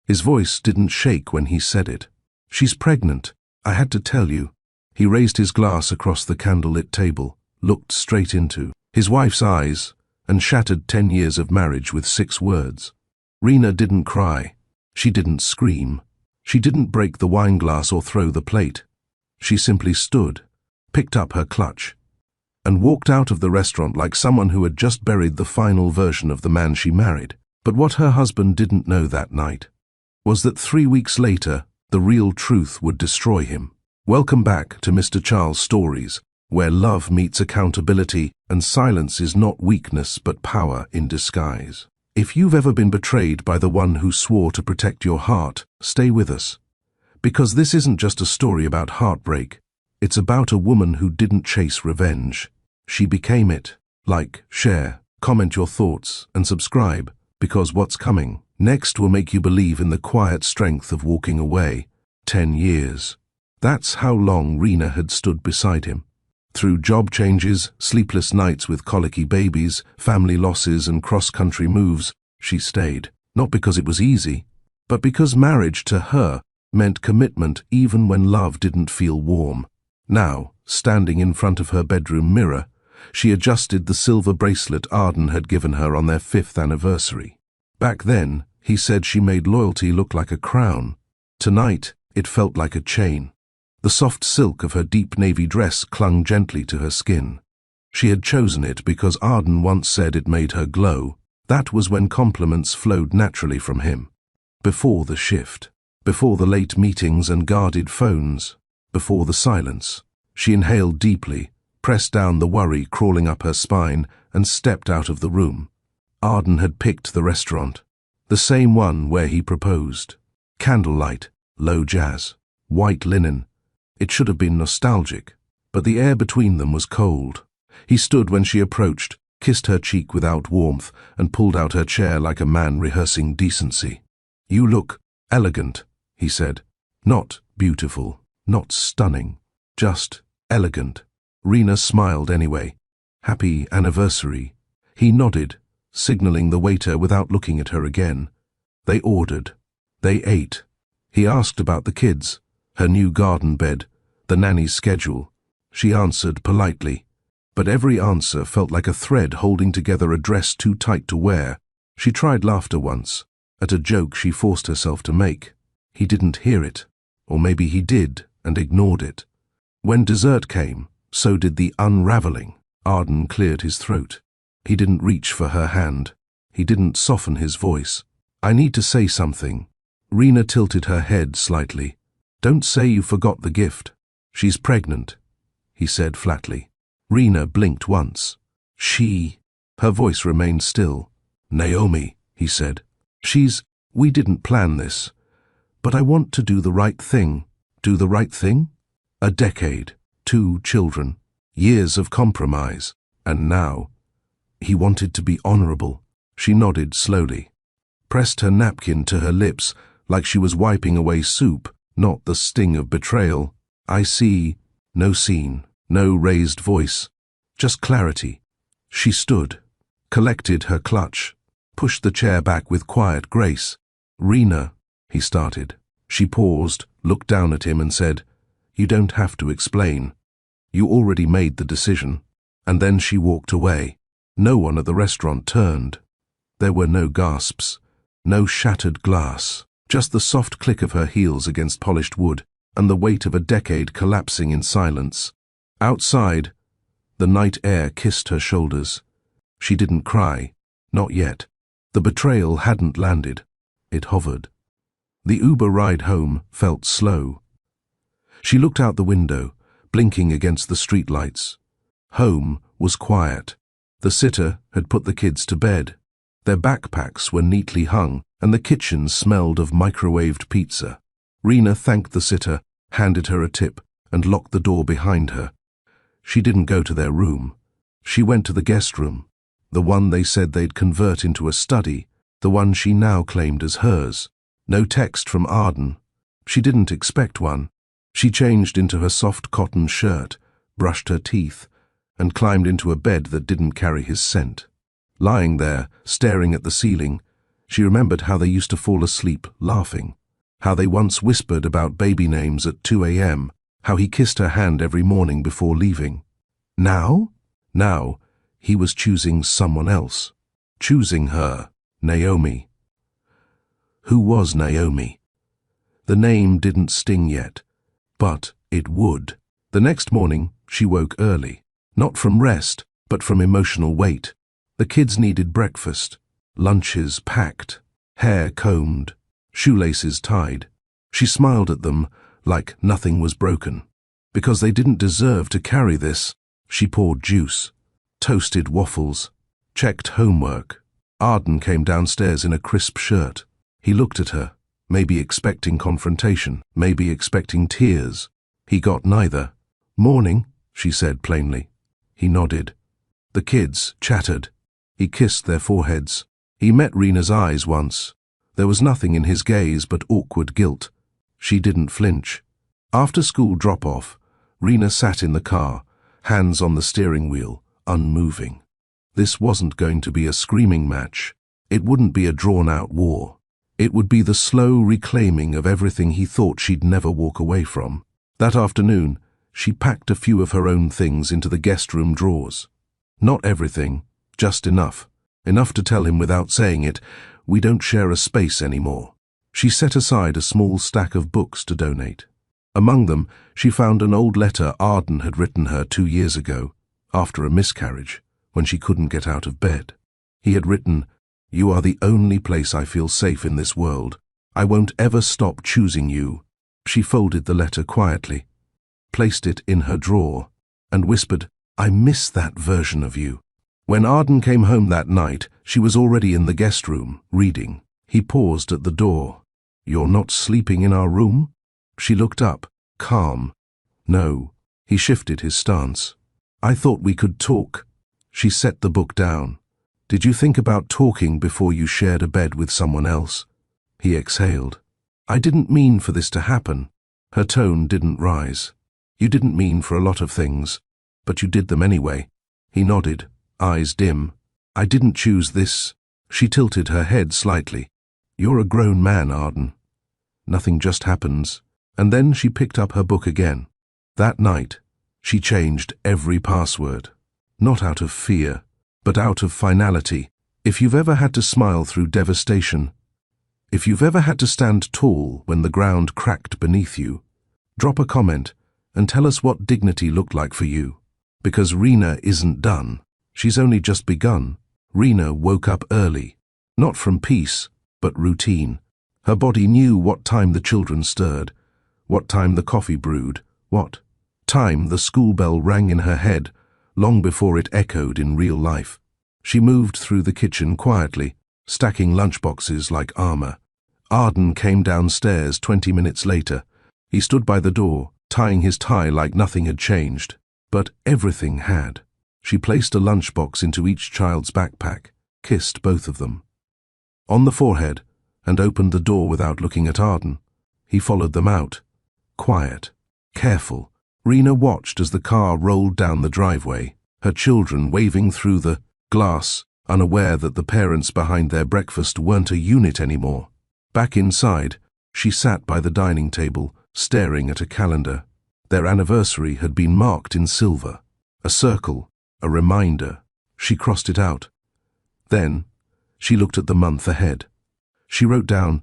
His voice didn't shake when he said it. "She's pregnant. I had to tell you." He raised his glass across the candlelit table, looked straight into his wife's eyes, and shattered 10 years of marriage with 6 words. Rena didn't cry. She didn't scream. She didn't break the wine glass or throw the plate. She simply stood, picked up her clutch, and walked out of the restaurant like someone who had just buried the final version of the man she married. But what her husband didn't know that night was that 3 weeks later, the real truth would destroy him. Welcome back to Mr. Charles Stories, where love meets accountability and silence is not weakness but power in disguise. If you've ever been betrayed by the one who swore to protect your heart, stay with us. Because this isn't just a story about heartbreak. It's about a woman who didn't chase revenge. She became it. Like, share, comment your thoughts, and subscribe, because what's coming next will make you believe in the quiet strength of walking away. 10 years. That's how long Rena had stood beside him. Through job changes, sleepless nights with colicky babies, family losses and cross-country moves, she stayed. Not because it was easy, but because marriage to her meant commitment even when love didn't feel warm. Now, standing in front of her bedroom mirror, she adjusted the silver bracelet Arden had given her on their 5th anniversary. Back then, he said she made loyalty look like a crown. Tonight, it felt like a chain. The soft silk of her deep navy dress clung gently to her skin. She had chosen it because Arden once said it made her glow. That was when compliments flowed naturally from him. Before the shift, before the late meetings and guarded phones, before the silence, she inhaled deeply, pressed down the worry crawling up her spine, and stepped out of the room. Arden had picked the restaurant, the same one where he proposed. Candlelight, low jazz, white linen. It should have been nostalgic, but the air between them was cold. He stood when she approached, kissed her cheek without warmth, and pulled out her chair like a man rehearsing decency. "You look elegant," he said. "Not beautiful, not stunning, just elegant." Rena smiled anyway. "Happy anniversary." He nodded, signaling the waiter without looking at her again. They ordered. They ate. He asked about the kids, her new garden bed, the nanny's schedule. She answered politely, but every answer felt like a thread holding together a dress too tight to wear. She tried laughter once, at a joke she forced herself to make. He didn't hear it, or maybe he did and ignored it. When dessert came, so did the unraveling. Arden cleared his throat. He didn't reach for her hand. He didn't soften his voice. "I need to say something." Rena tilted her head slightly. "Don't say you forgot the gift." "She's pregnant," he said flatly. Rena blinked once. "She..." Her voice remained still. "Naomi," he said. We didn't plan this, but I want to do the right thing." "Do the right thing?" "A decade, 2 children, years of compromise, and now..." He wanted to be honorable. She nodded slowly, pressed her napkin to her lips like she was wiping away soup, not the sting of betrayal. "I see." No scene, no raised voice, just clarity. She stood, collected her clutch, pushed the chair back with quiet grace. "Rena," he started. She paused, looked down at him and said, "You don't have to explain. You already made the decision." And then she walked away. No one at the restaurant turned. There were no gasps, no shattered glass, just the soft click of her heels against polished wood and the weight of a decade collapsing in silence. Outside, the night air kissed her shoulders. She didn't cry, not yet. The betrayal hadn't landed. It hovered. The Uber ride home felt slow. She looked out the window, blinking against the streetlights. Home was quiet. The sitter had put the kids to bed. Their backpacks were neatly hung, and the kitchen smelled of microwaved pizza. Rena thanked the sitter, handed her a tip, and locked the door behind her. She didn't go to their room. She went to the guest room, the one they said they'd convert into a study, the one she now claimed as hers. No text from Arden. She didn't expect one. She changed into her soft cotton shirt, brushed her teeth, and climbed into a bed that didn't carry his scent. Lying there, staring at the ceiling, She remembered how they used to fall asleep laughing, how they once whispered about baby names at 2 a.m., how he kissed her hand every morning before leaving. Now? Now, he was choosing someone else. Choosing her, Naomi. Who was Naomi? The name didn't sting yet, but it would. The next morning, she woke early, not from rest, but from emotional weight. The kids needed breakfast, lunches packed, hair combed, shoelaces tied. She smiled at them like nothing was broken. Because they didn't deserve to carry this, she poured juice, toasted waffles, checked homework. Arden came downstairs in a crisp shirt. He looked at her, maybe expecting confrontation, maybe expecting tears. He got neither. "Morning," she said plainly. He nodded. The kids chattered. He kissed their foreheads. He met Rena's eyes once. There was nothing in his gaze but awkward guilt. She didn't flinch. After school drop-off, Rena sat in the car, hands on the steering wheel, unmoving. This wasn't going to be a screaming match. It wouldn't be a drawn-out war. It would be the slow reclaiming of everything he thought she'd never walk away from. That afternoon, she packed a few of her own things into the guest room drawers. Not everything, just enough. Enough to tell him without saying it, "We don't share a space anymore." She set aside a small stack of books to donate. Among them, she found an old letter Arden had written her 2 years ago, after a miscarriage, when she couldn't get out of bed. He had written, "You are the only place I feel safe in this world. I won't ever stop choosing you." She folded the letter quietly, placed it in her drawer, and whispered, "I miss that version of you." When Arden came home that night, she was already in the guest room, reading. He paused at the door. "You're not sleeping in our room?" She looked up, calm. "No." He shifted his stance. "I thought we could talk." She set the book down. "Did you think about talking before you shared a bed with someone else?" He exhaled. "I didn't mean for this to happen." Her tone didn't rise. "You didn't mean for a lot of things, but you did them anyway." He nodded, eyes dim. "I didn't choose this." She tilted her head slightly. "You're a grown man, Arden. Nothing just happens." And then she picked up her book again. That night, she changed every password. Not out of fear, but out of finality. If you've ever had to smile through devastation, if you've ever had to stand tall when the ground cracked beneath you, drop a comment and tell us what dignity looked like for you. Because Rena isn't done. She's only just begun. Rena woke up early, not from peace, but routine. Her body knew what time the children stirred, what time the coffee brewed, what time the school bell rang in her head, long before it echoed in real life. She moved through the kitchen quietly, stacking lunchboxes like armor. Arden came downstairs 20 minutes later. He stood by the door, tying his tie like nothing had changed. But everything had. She placed a lunchbox into each child's backpack, kissed both of them on the forehead, and opened the door without looking at Arden. He followed them out, quiet, careful. Rena watched as the car rolled down the driveway, her children waving through the glass, unaware that the parents behind their breakfast weren't a unit anymore. Back inside, she sat by the dining table, staring at a calendar. Their anniversary had been marked in silver, a circle, a reminder. She crossed it out. Then, she looked at the month ahead. She wrote down,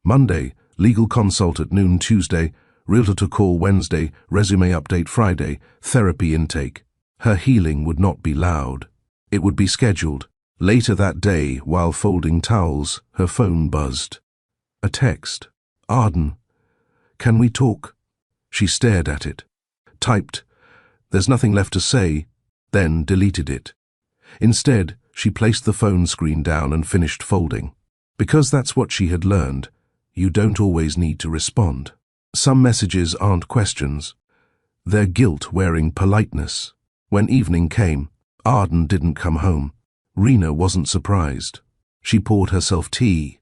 Monday, legal consult at noon Tuesday, realtor to call Wednesday, resume update Friday, therapy intake. Her healing would not be loud. It would be scheduled. Later that day, while folding towels, her phone buzzed. A text. Arden, can we talk? She stared at it. Typed, there's nothing left to say, then deleted it. Instead, she placed the phone screen down and finished folding. Because that's what she had learned, you don't always need to respond. Some messages aren't questions. They're guilt wearing politeness. When evening came, Arden didn't come home. Rena wasn't surprised. She poured herself tea,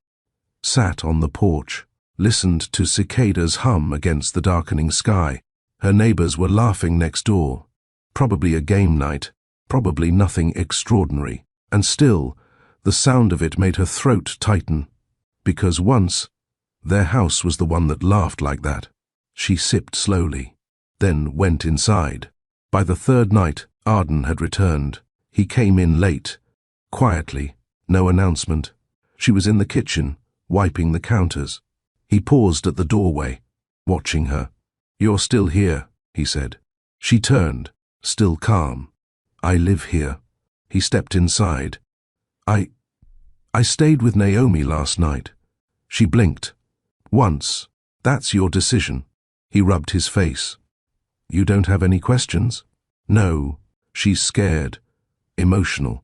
sat on the porch, listened to cicadas hum against the darkening sky. Her neighbors were laughing next door. Probably a game night, probably nothing extraordinary. And still, The sound of it made her throat tighten, because once, their house was the one that laughed like that. She sipped slowly, then went inside. By the third night, Arden had returned. He came in late, quietly, no announcement. She was in the kitchen, wiping the counters. He paused at the doorway, watching her. "You're still here," he said. She turned, still calm. "I live here." He stepped inside. I stayed with Naomi last night." She blinked. "Once. That's your decision." He rubbed his face. "You don't have any questions?" "No." She's scared. Emotional.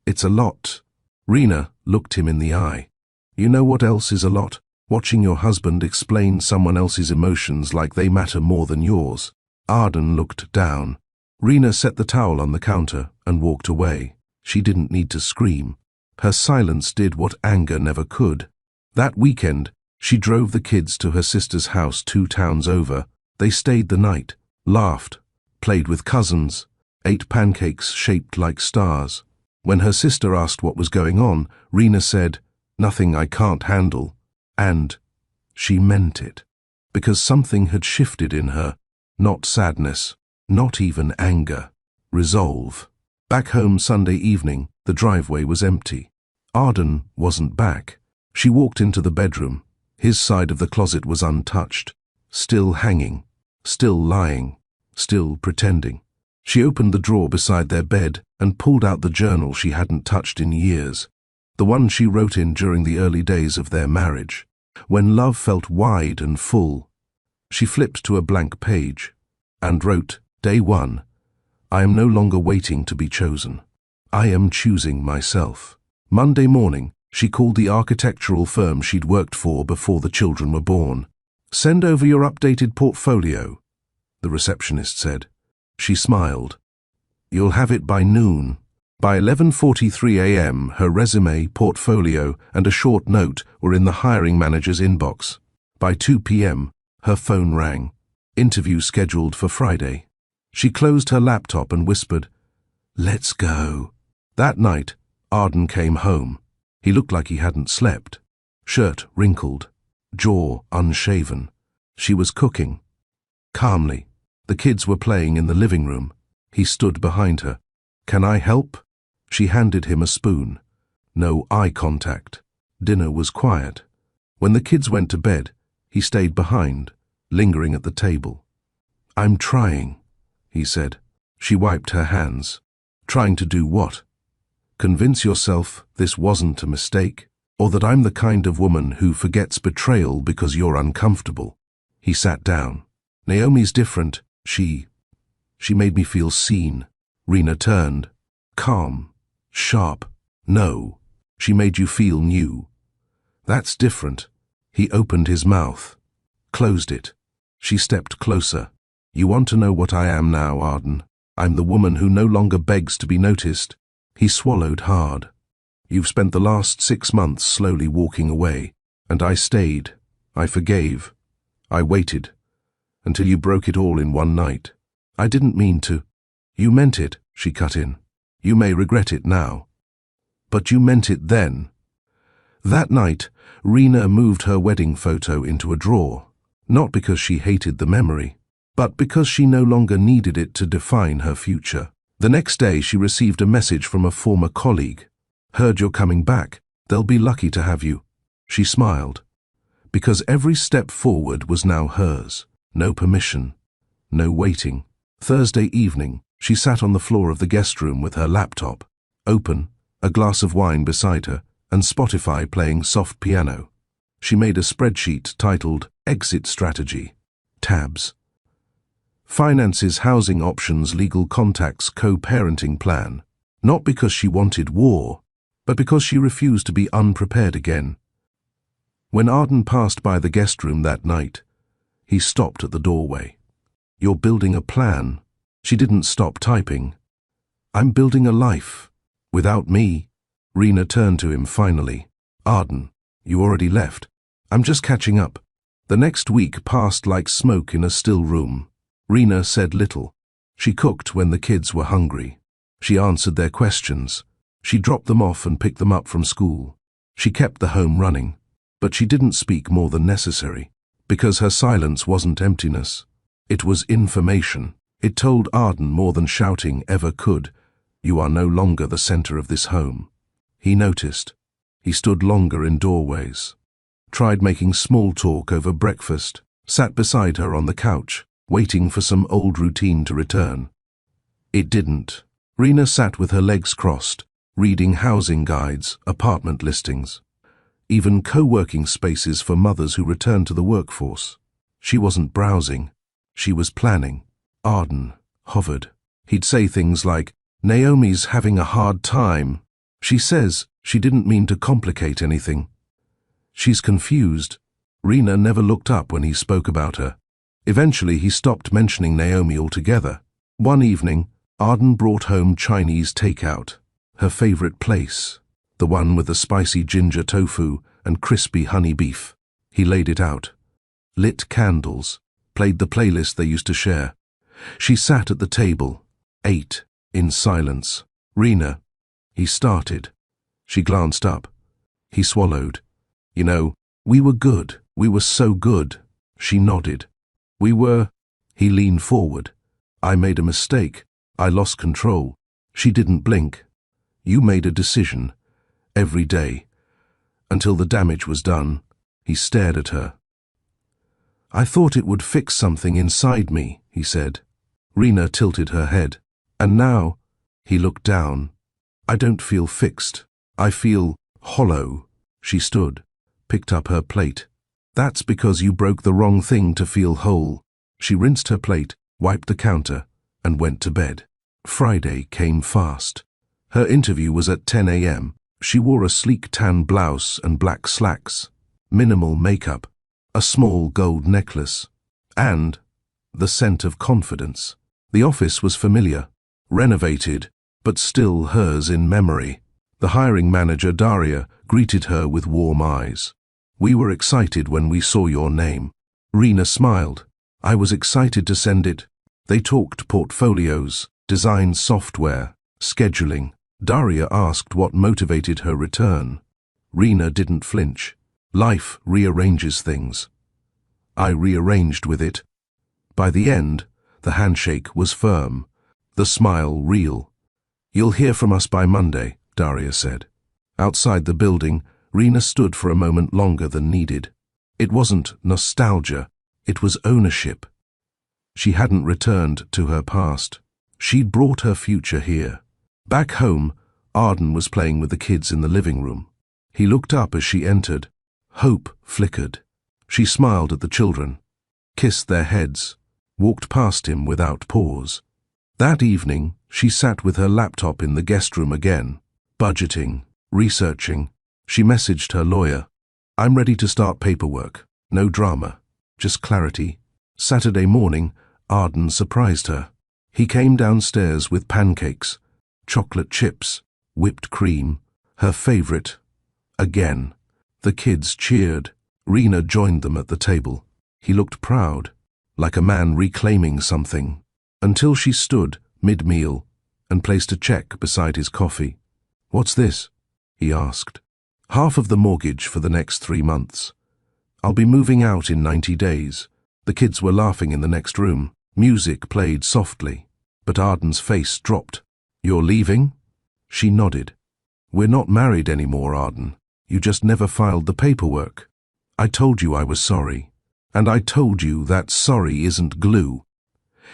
"It's a lot." Rena looked him in the eye. "You know what else is a lot? Watching your husband explain someone else's emotions like they matter more than yours." Arden looked down. Rena set the towel on the counter and walked away. She didn't need to scream. Her silence did what anger never could. That weekend, she drove the kids to her sister's house 2 towns over. They stayed the night, laughed, played with cousins, ate pancakes shaped like stars. When her sister asked what was going on, Rena said, "Nothing I can't handle." And she meant it, because something had shifted in her. Not sadness, not even anger. Resolve. Back home Sunday evening, the driveway was empty. Arden wasn't back. She walked into the bedroom. His side of the closet was untouched, still hanging, still lying, still pretending. She opened the drawer beside their bed and pulled out the journal she hadn't touched in years, the one she wrote in during the early days of their marriage, when love felt wide and full. She flipped to a blank page and wrote, "Day 1. I am no longer waiting to be chosen. I am choosing myself." Monday morning, she called the architectural firm she'd worked for before the children were born. "Send over your updated portfolio," the receptionist said. She smiled. "You'll have it by noon." By 11:43 a.m., her resume, portfolio, and a short note were in the hiring manager's inbox. By 2 p.m., her phone rang. Interview scheduled for Friday. She closed her laptop and whispered, "Let's go." That night, Arden came home. He looked like he hadn't slept. Shirt wrinkled, jaw unshaven. She was cooking. Calmly. The kids were playing in the living room. He stood behind her. "Can I help?" She handed him a spoon. No eye contact. Dinner was quiet. When the kids went to bed, he stayed behind, lingering at the table. "I'm trying," he said. She wiped her hands. "Trying to do what? Convince yourself this wasn't a mistake, or that I'm the kind of woman who forgets betrayal because you're uncomfortable." He sat down. "Naomi's different. She made me feel seen." Rena turned. Calm. Sharp. "No. She made you feel new." "That's different." He opened his mouth. Closed it. She stepped closer. "You want to know what I am now, Arden? I'm the woman who no longer begs to be noticed." He swallowed hard. "You've spent the last 6 months slowly walking away, and I stayed. I forgave. I waited. Until you broke it all in one night. I didn't mean to." "You meant it," she cut in. "You may regret it now. But you meant it then." That night, Rena moved her wedding photo into a drawer, not because she hated the memory, but because she no longer needed it to define her future. The next day, she received a message from a former colleague. "Heard you're coming back. They'll be lucky to have you." She smiled, because every step forward was now hers. No permission, no waiting. Thursday evening, she sat on the floor of the guest room with her laptop open, a glass of wine beside her, and Spotify playing soft piano. She made a spreadsheet titled Exit Strategy. Tabs. Finances, housing options, legal contacts, co-parenting plan. Not because she wanted war, but because she refused to be unprepared again. When Arden passed by the guest room that night, he stopped at the doorway. "You're building a plan." She didn't stop typing. "I'm building a life. Without me." Rena turned to him finally. "Arden, you already left. I'm just catching up." The next week passed like smoke in a still room. Rena said little. She cooked when the kids were hungry. She answered their questions. She dropped them off and picked them up from school. She kept the home running, but she didn't speak more than necessary, because her silence wasn't emptiness. It was information. It told Arden more than shouting ever could. You are no longer the center of this home. He noticed. He stood longer in doorways, tried making small talk over breakfast, sat beside her on the couch, waiting for some old routine to return. It didn't. Rena sat with her legs crossed, reading housing guides, apartment listings, even co-working spaces for mothers who return to the workforce. She wasn't browsing. She was planning. Arden hovered. He'd say things like, "Naomi's having a hard time. She says she didn't mean to complicate anything. She's confused." Rena never looked up when he spoke about her. Eventually, he stopped mentioning Naomi altogether. One evening, Arden brought home Chinese takeout, her favorite place, the one with the spicy ginger tofu and crispy honey beef. He laid it out, lit candles, played the playlist they used to share. She sat at the table, ate, in silence. "Rena," he started. She glanced up. He swallowed. "You know, we were good. We were so good." She nodded. "We were." He leaned forward. "I made a mistake. I lost control." She didn't blink. "You made a decision. Every day. Until the damage was done." He stared at her. "I thought it would fix something inside me," he said. Rena tilted her head. "And now," he looked down, "I don't feel fixed. I feel hollow." She stood, picked up her plate. "That's because you broke the wrong thing to feel whole." She rinsed her plate, wiped the counter, and went to bed. Friday came fast. Her interview was at 10 a.m. She wore a sleek tan blouse and black slacks, minimal makeup, a small gold necklace, and the scent of confidence. The office was familiar, renovated, but still hers in memory. The hiring manager, Daria, greeted her with warm eyes. "We were excited when we saw your name." Rena smiled. "I was excited to send it." They talked portfolios, design software, scheduling. Daria asked what motivated her return. Rena didn't flinch. "Life rearranges things." I rearranged with it. By the end, the handshake was firm, the smile real. "You'll hear from us by Monday," Daria said. Outside the building, Rena stood for a moment longer than needed. It wasn't nostalgia, it was ownership. She hadn't returned to her past. She'd brought her future here. Back home, Arden was playing with the kids in the living room. He looked up as she entered. Hope flickered. She smiled at the children, kissed their heads, walked past him without pause. That evening, she sat with her laptop in the guest room again, budgeting, researching. She messaged her lawyer. "I'm ready to start paperwork. No drama, just clarity." Saturday morning, Arden surprised her. He came downstairs with pancakes, chocolate chips, whipped cream, her favorite. Again. The kids cheered. Rena joined them at the table. He looked proud, like a man reclaiming something, until she stood mid-meal and placed a check beside his coffee. "What's this?" he asked. "Half of the mortgage for the next 3 months. I'll be moving out in 90 days. The kids were laughing in the next room. Music played softly, but Arden's face dropped. "You're leaving?" She nodded. "We're not married anymore, Arden. You just never filed the paperwork. I told you I was sorry. And I told you that sorry isn't glue."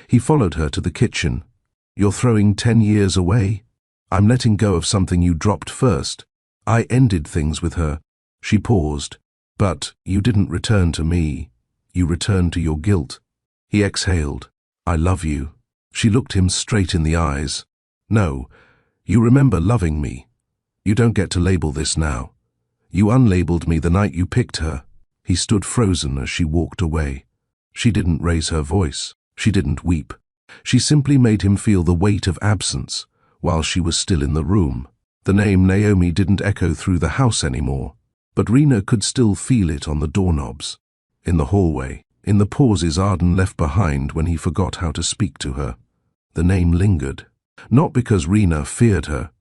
He followed her to the kitchen. "You're throwing 10 years away? I'm letting go of something you dropped first. I ended things with her." She paused. "But you didn't return to me. You returned to your guilt." He exhaled. "I love you." She looked him straight in the eyes. "No, you remember loving me. You don't get to label this now. You unlabeled me the night you picked her." He stood frozen as she walked away. She didn't raise her voice. She didn't weep. She simply made him feel the weight of absence while she was still in the room. The name Naomi didn't echo through the house anymore, but Rena could still feel it on the doorknobs, in the hallway, in the pauses Arden left behind when he forgot how to speak to her. The name lingered, not because Rena feared her,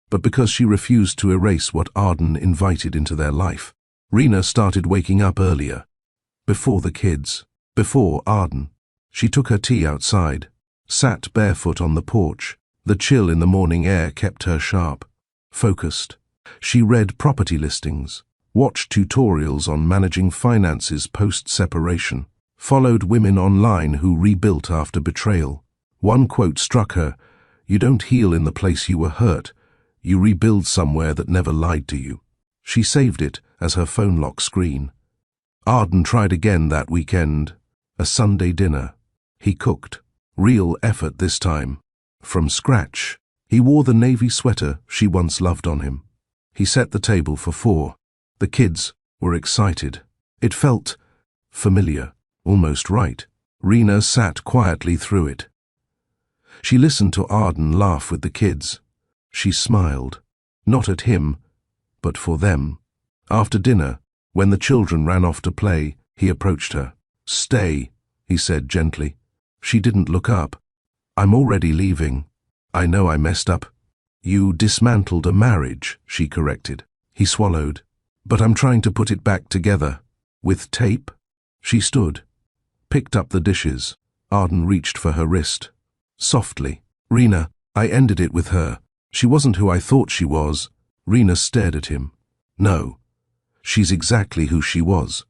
but because she refused to erase what Arden invited into their life. Rena started waking up earlier. Before the kids. Before Arden. She took her tea outside, sat barefoot on the porch. The chill in the morning air kept her sharp, focused. She read property listings, watched tutorials on managing finances post-separation, followed women online who rebuilt after betrayal. One quote struck her: "You don't heal in the place you were hurt. You rebuild somewhere that never lied to you." She saved it as her phone lock screen. Arden tried again that weekend. A Sunday dinner. He cooked. Real effort this time. From scratch. He wore the navy sweater she once loved on him. He set the table for 4. The kids were excited. It felt familiar, almost right. Rena sat quietly through it. She listened to Arden laugh with the kids. She smiled, not at him, but for them. After dinner, when the children ran off to play, he approached her. "Stay," he said gently. She didn't look up. "I'm already leaving. I know I messed up." "You dismantled a marriage," she corrected. He swallowed. "But I'm trying to put it back together." "With tape?" She stood, picked up the dishes. Arden reached for her wrist. Softly. "Rena, I ended it with her. She wasn't who I thought she was." Rena stared at him. "No. She's exactly who she was.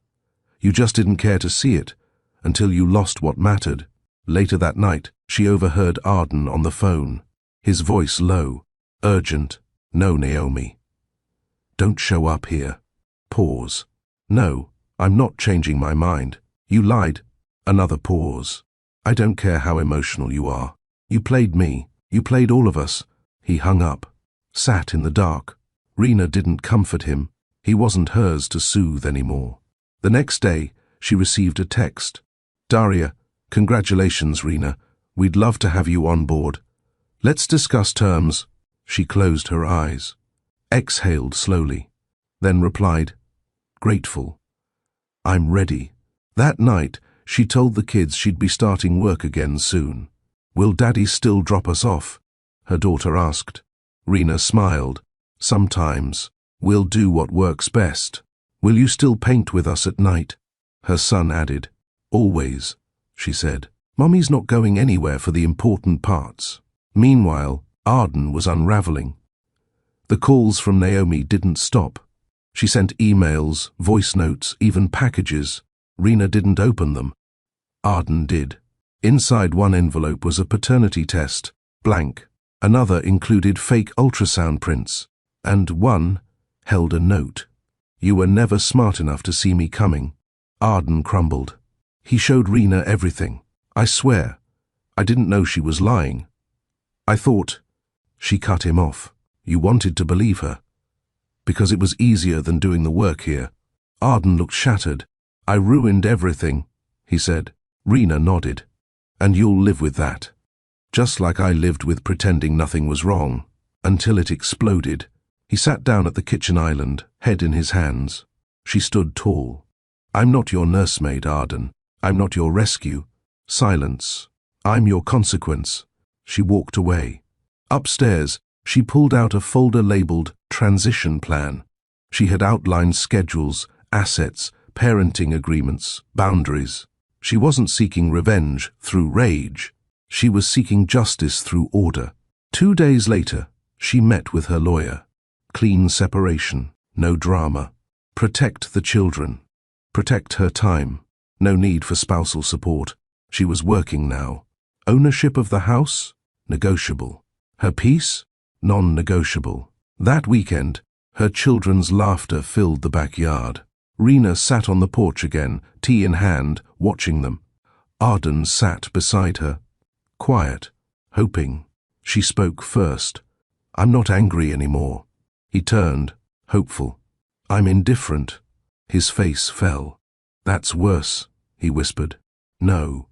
You just didn't care to see it, until you lost what mattered." Later that night, she overheard Arden on the phone, his voice low, urgent. "No, Naomi. Don't show up here." Pause. "No, I'm not changing my mind. You lied." Another pause. "I don't care how emotional you are. You played me. You played all of us." He hung up, sat in the dark. Rena didn't comfort him. He wasn't hers to soothe anymore. The next day, she received a text. "Daria, congratulations, Rena. We'd love to have you on board. Let's discuss terms." She closed her eyes, exhaled slowly, then replied, "Grateful. I'm ready." That night, she told the kids she'd be starting work again soon. "Will Daddy still drop us off?" her daughter asked. Rena smiled. "Sometimes. We'll do what works best. Will you still paint with us at night?" Her son added. "Always," she said. "Mommy's not going anywhere for the important parts." Meanwhile, Arden was unraveling. The calls from Naomi didn't stop. She sent emails, voice notes, even packages. Rena didn't open them. Arden did. Inside one envelope was a paternity test, blank. Another included fake ultrasound prints, and one held a note. "You were never smart enough to see me coming." Arden crumbled. He showed Rena everything. "I swear, I didn't know she was lying. I thought—" She cut him off. "You wanted to believe her, because it was easier than doing the work here." Arden looked shattered. "I ruined everything," he said. Rena nodded. "And you'll live with that. Just like I lived with pretending nothing was wrong, until it exploded." He sat down at the kitchen island, head in his hands. She stood tall. "I'm not your nursemaid, Arden. I'm not your rescue." Silence. "I'm your consequence." She walked away. Upstairs, she pulled out a folder labeled Transition Plan. She had outlined schedules, assets, parenting agreements, boundaries. She wasn't seeking revenge through rage. She was seeking justice through order. 2 days later, she met with her lawyer. Clean separation, no drama. Protect the children. Protect her time. No need for spousal support. She was working now. Ownership of the house? Negotiable. Her peace? Non-negotiable. That weekend, her children's laughter filled the backyard. Rena sat on the porch again, tea in hand, watching them. Arden sat beside her, quiet, hoping. She spoke first. "I'm not angry anymore." He turned, hopeful. "I'm indifferent." His face fell. "That's worse," he whispered. "No.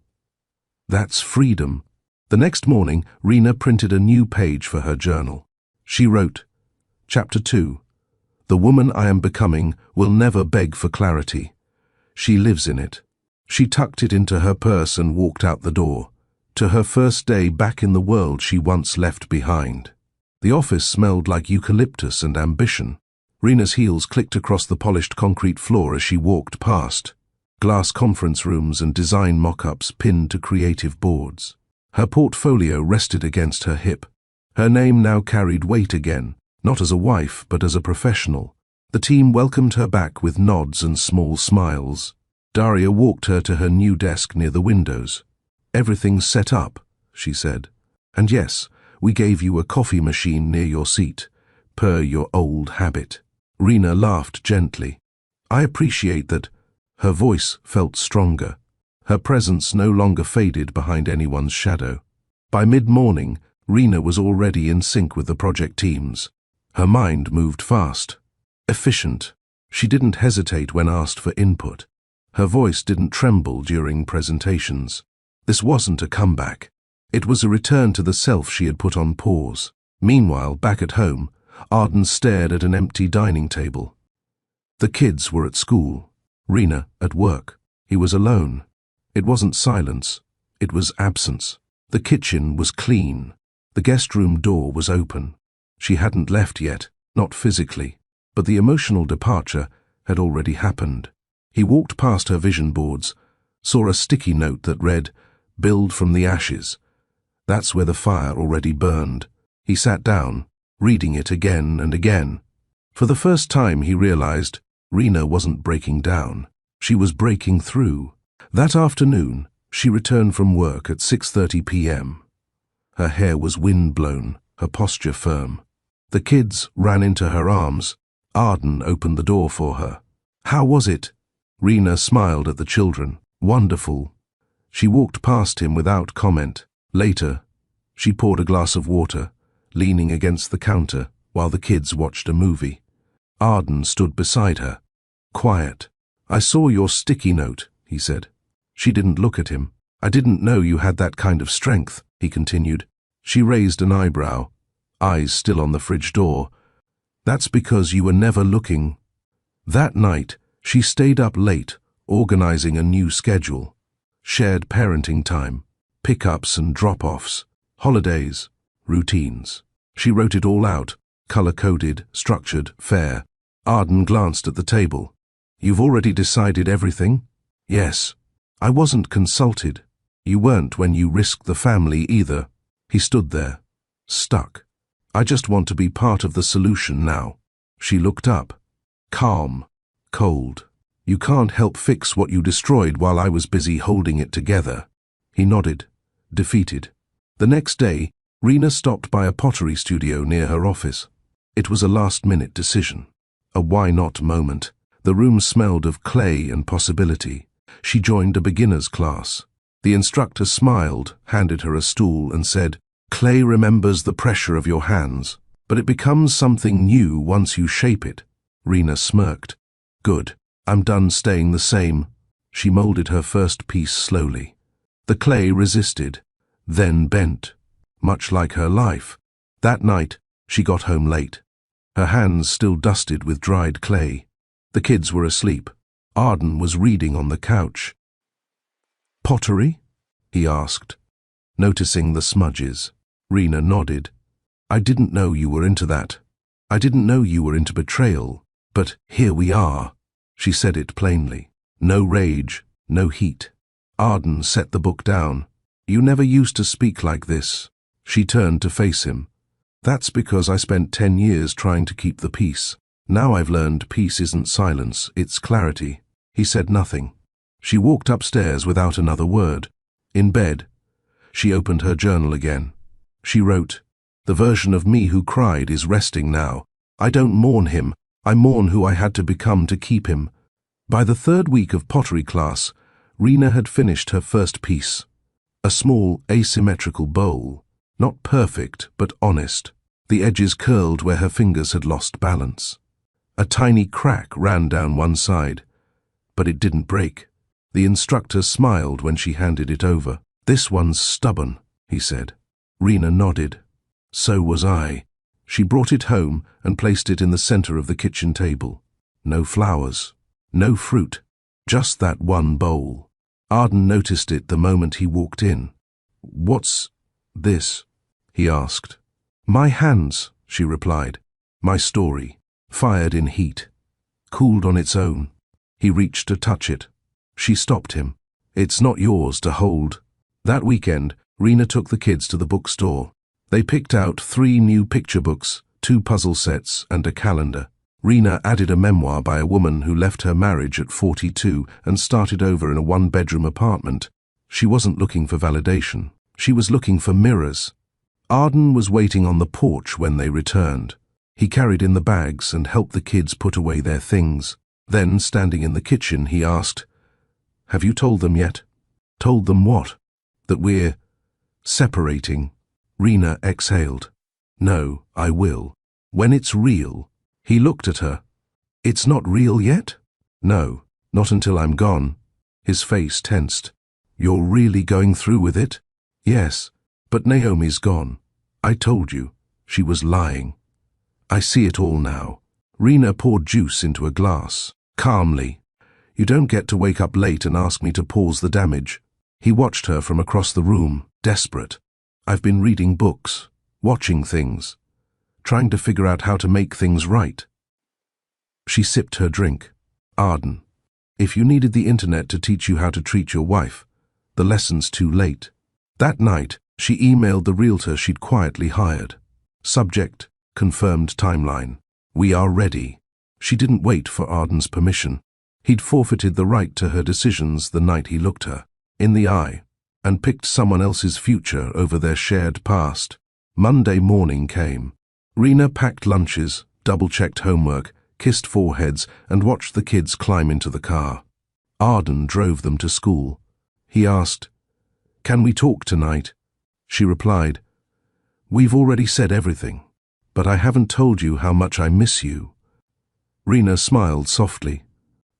That's freedom." The next morning, Rena printed a new page for her journal. She wrote, Chapter 2. The woman I am becoming will never beg for clarity. She lives in it. She tucked it into her purse and walked out the door, to her first day back in the world she once left behind. The office smelled like eucalyptus and ambition. Rena's heels clicked across the polished concrete floor as she walked past. Glass conference rooms and design mock-ups pinned to creative boards. Her portfolio rested against her hip. Her name now carried weight again, not as a wife but as a professional. The team welcomed her back with nods and small smiles. Daria walked her to her new desk near the windows. "Everything's set up," she said. "And yes, we gave you a coffee machine near your seat, per your old habit." Rena laughed gently. "I appreciate that." Her voice felt stronger. Her presence no longer faded behind anyone's shadow. By mid-morning, Rena was already in sync with the project teams. Her mind moved fast. Efficient. She didn't hesitate when asked for input. Her voice didn't tremble during presentations. This wasn't a comeback. It was a return to the self she had put on pause. Meanwhile, back at home, Arden stared at an empty dining table. The kids were at school. Rena at work. He was alone. It wasn't silence. It was absence. The kitchen was clean. The guest room door was open. She hadn't left yet, not physically, but the emotional departure had already happened. He walked past her vision boards, saw a sticky note that read, "Build from the ashes." That's where the fire already burned. He sat down, reading it again and again. For the first time he realized Rena wasn't breaking down. She was breaking through. That afternoon, she returned from work at 6:30 p.m. Her hair was wind-blown, her posture firm. The kids ran into her arms. Arden opened the door for her. "How was it?" Rena smiled at the children. "Wonderful." She walked past him without comment. Later, she poured a glass of water, leaning against the counter while the kids watched a movie. Arden stood beside her, quiet. "I saw your sticky note," he said. She didn't look at him. "I didn't know you had that kind of strength," he continued. She raised an eyebrow, eyes still on the fridge door. "That's because you were never looking." That night, she stayed up late, organizing a new schedule. Shared parenting time, pickups and drop-offs, holidays, routines. She wrote it all out, color-coded, structured, fair. Arden glanced at the table. "You've already decided everything?" "Yes." "I wasn't consulted." "You weren't when you risked the family either." He stood there, stuck. "I just want to be part of the solution now." She looked up, calm, cold. "You can't help fix what you destroyed while I was busy holding it together." He nodded, defeated. The next day, Rena stopped by a pottery studio near her office. It was a last-minute decision, a why-not moment. The room smelled of clay and possibility. She joined a beginner's class. The instructor smiled, handed her a stool, and said, "Clay remembers the pressure of your hands, but it becomes something new once you shape it." Rena smirked. "Good. I'm done staying the same." She molded her first piece slowly. The clay resisted, then bent, much like her life. That night, she got home late, her hands still dusted with dried clay. The kids were asleep. Arden was reading on the couch. "Pottery?" he asked, noticing the smudges. Rena nodded. "I didn't know you were into that. I didn't know you were into betrayal, but here we are." She said it plainly. No rage, no heat. Arden set the book down. "You never used to speak like this." She turned to face him. "That's because I spent 10 years trying to keep the peace. Now I've learned peace isn't silence, it's clarity." He said nothing. She walked upstairs without another word. In bed, she opened her journal again. She wrote, "The version of me who cried is resting now. I don't mourn him, I mourn who I had to become to keep him." By the third week of pottery class, Rena had finished her first piece. A small, asymmetrical bowl. Not perfect, but honest. The edges curled where her fingers had lost balance. A tiny crack ran down one side, but it didn't break. The instructor smiled when she handed it over. "This one's stubborn," he said. Rena nodded. So was I. She brought it home and placed it in the center of the kitchen table. No flowers, no fruit, just that one bowl. Arden noticed it the moment he walked in. "What's this?" he asked. My hands, she replied. My story. Fired in heat. Cooled on its own. He reached to touch it. She stopped him. It's not yours to hold. That weekend, Rena took the kids to the bookstore. They picked out 3 new picture books, 2 puzzle sets, and a calendar. Rena added a memoir by a woman who left her marriage at 42 and started over in a 1-bedroom apartment. She wasn't looking for validation. She was looking for mirrors. Arden was waiting on the porch when they returned. He carried in the bags and helped the kids put away their things. Then, standing in the kitchen, he asked, "Have you told them yet?" "Told them what?" "That we're separating." Rena exhaled. "No, I will. When it's real." He looked at her. "It's not real yet?" "No, not until I'm gone." His face tensed. "You're really going through with it?" "Yes, but Naomi's gone. I told you. She was lying." "I see it all now." Rena poured juice into a glass. Calmly. "You don't get to wake up late and ask me to pause the damage." He watched her from across the room, desperate. "I've been reading books, watching things, trying to figure out how to make things right." She sipped her drink. "Arden, if you needed the internet to teach you how to treat your wife, the lesson's too late." That night, she emailed the realtor she'd quietly hired. Subject, confirmed timeline. "We are ready." She didn't wait for Arden's permission. He'd forfeited the right to her decisions the night he looked her in the eye and picked someone else's future over their shared past. Monday morning came. Rena packed lunches, double-checked homework, kissed foreheads, and watched the kids climb into the car. Arden drove them to school. He asked, "Can we talk tonight?" She replied, "We've already said everything, but I haven't told you how much I miss you." Rena smiled softly.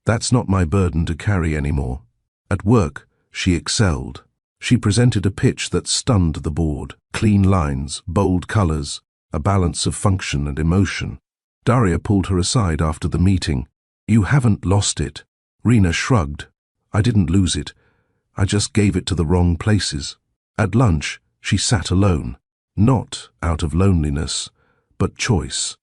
"That's not my burden to carry anymore." At work, she excelled. She presented a pitch that stunned the board. Clean lines, bold colors, a balance of function and emotion. Daria pulled her aside after the meeting. "You haven't lost it." Rena shrugged. "I didn't lose it. I just gave it to the wrong places." At lunch, she sat alone, not out of loneliness, but choice.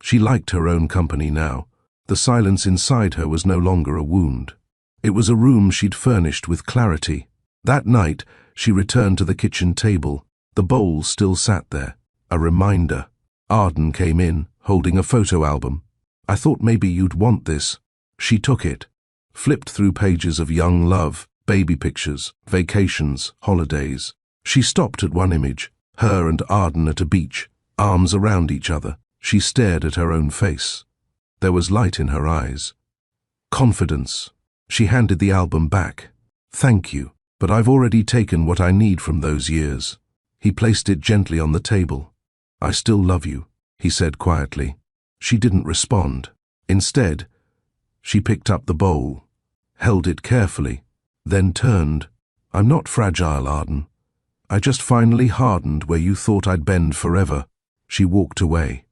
She liked her own company now. The silence inside her was no longer a wound. It was a room she'd furnished with clarity. That night, she returned to the kitchen table. The bowl still sat there, a reminder. Arden came in, holding a photo album. "I thought maybe you'd want this." She took it, flipped through pages of young love, baby pictures, vacations, holidays. She stopped at one image, her and Arden at a beach, arms around each other. She stared at her own face. There was light in her eyes. Confidence. She handed the album back. "Thank you, but I've already taken what I need from those years." He placed it gently on the table. "I still love you," he said quietly. She didn't respond. Instead, she picked up the bowl, held it carefully, then turned. "I'm not fragile, Arden. I just finally hardened where you thought I'd bend forever." She walked away.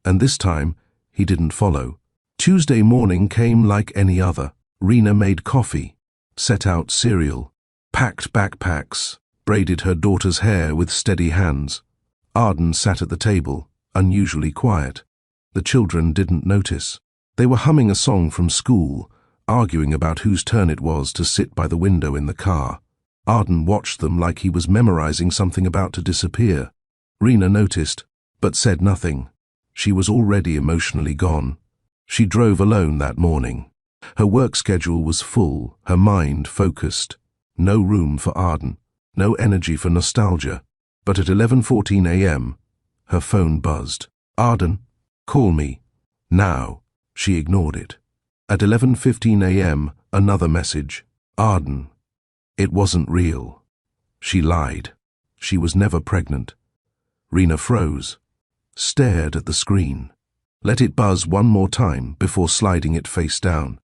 And this time, he didn't follow. Tuesday morning came like any other. Rena made coffee, set out cereal, packed backpacks, braided her daughter's hair with steady hands. Arden sat at the table, unusually quiet. The children didn't notice. They were humming a song from school, arguing about whose turn it was to sit by the window in the car. Arden watched them like he was memorizing something about to disappear. Rena noticed, but said nothing. She was already emotionally gone. She drove alone that morning. Her work schedule was full, her mind focused. No room for Arden, no energy for nostalgia. But at 11:14 a.m., her phone buzzed. "Arden, call me. Now." She ignored it. At 11:15 a.m., another message. "Arden." It wasn't real. She lied. She was never pregnant. Rena froze, stared at the screen. Let it buzz one more time before sliding it face down.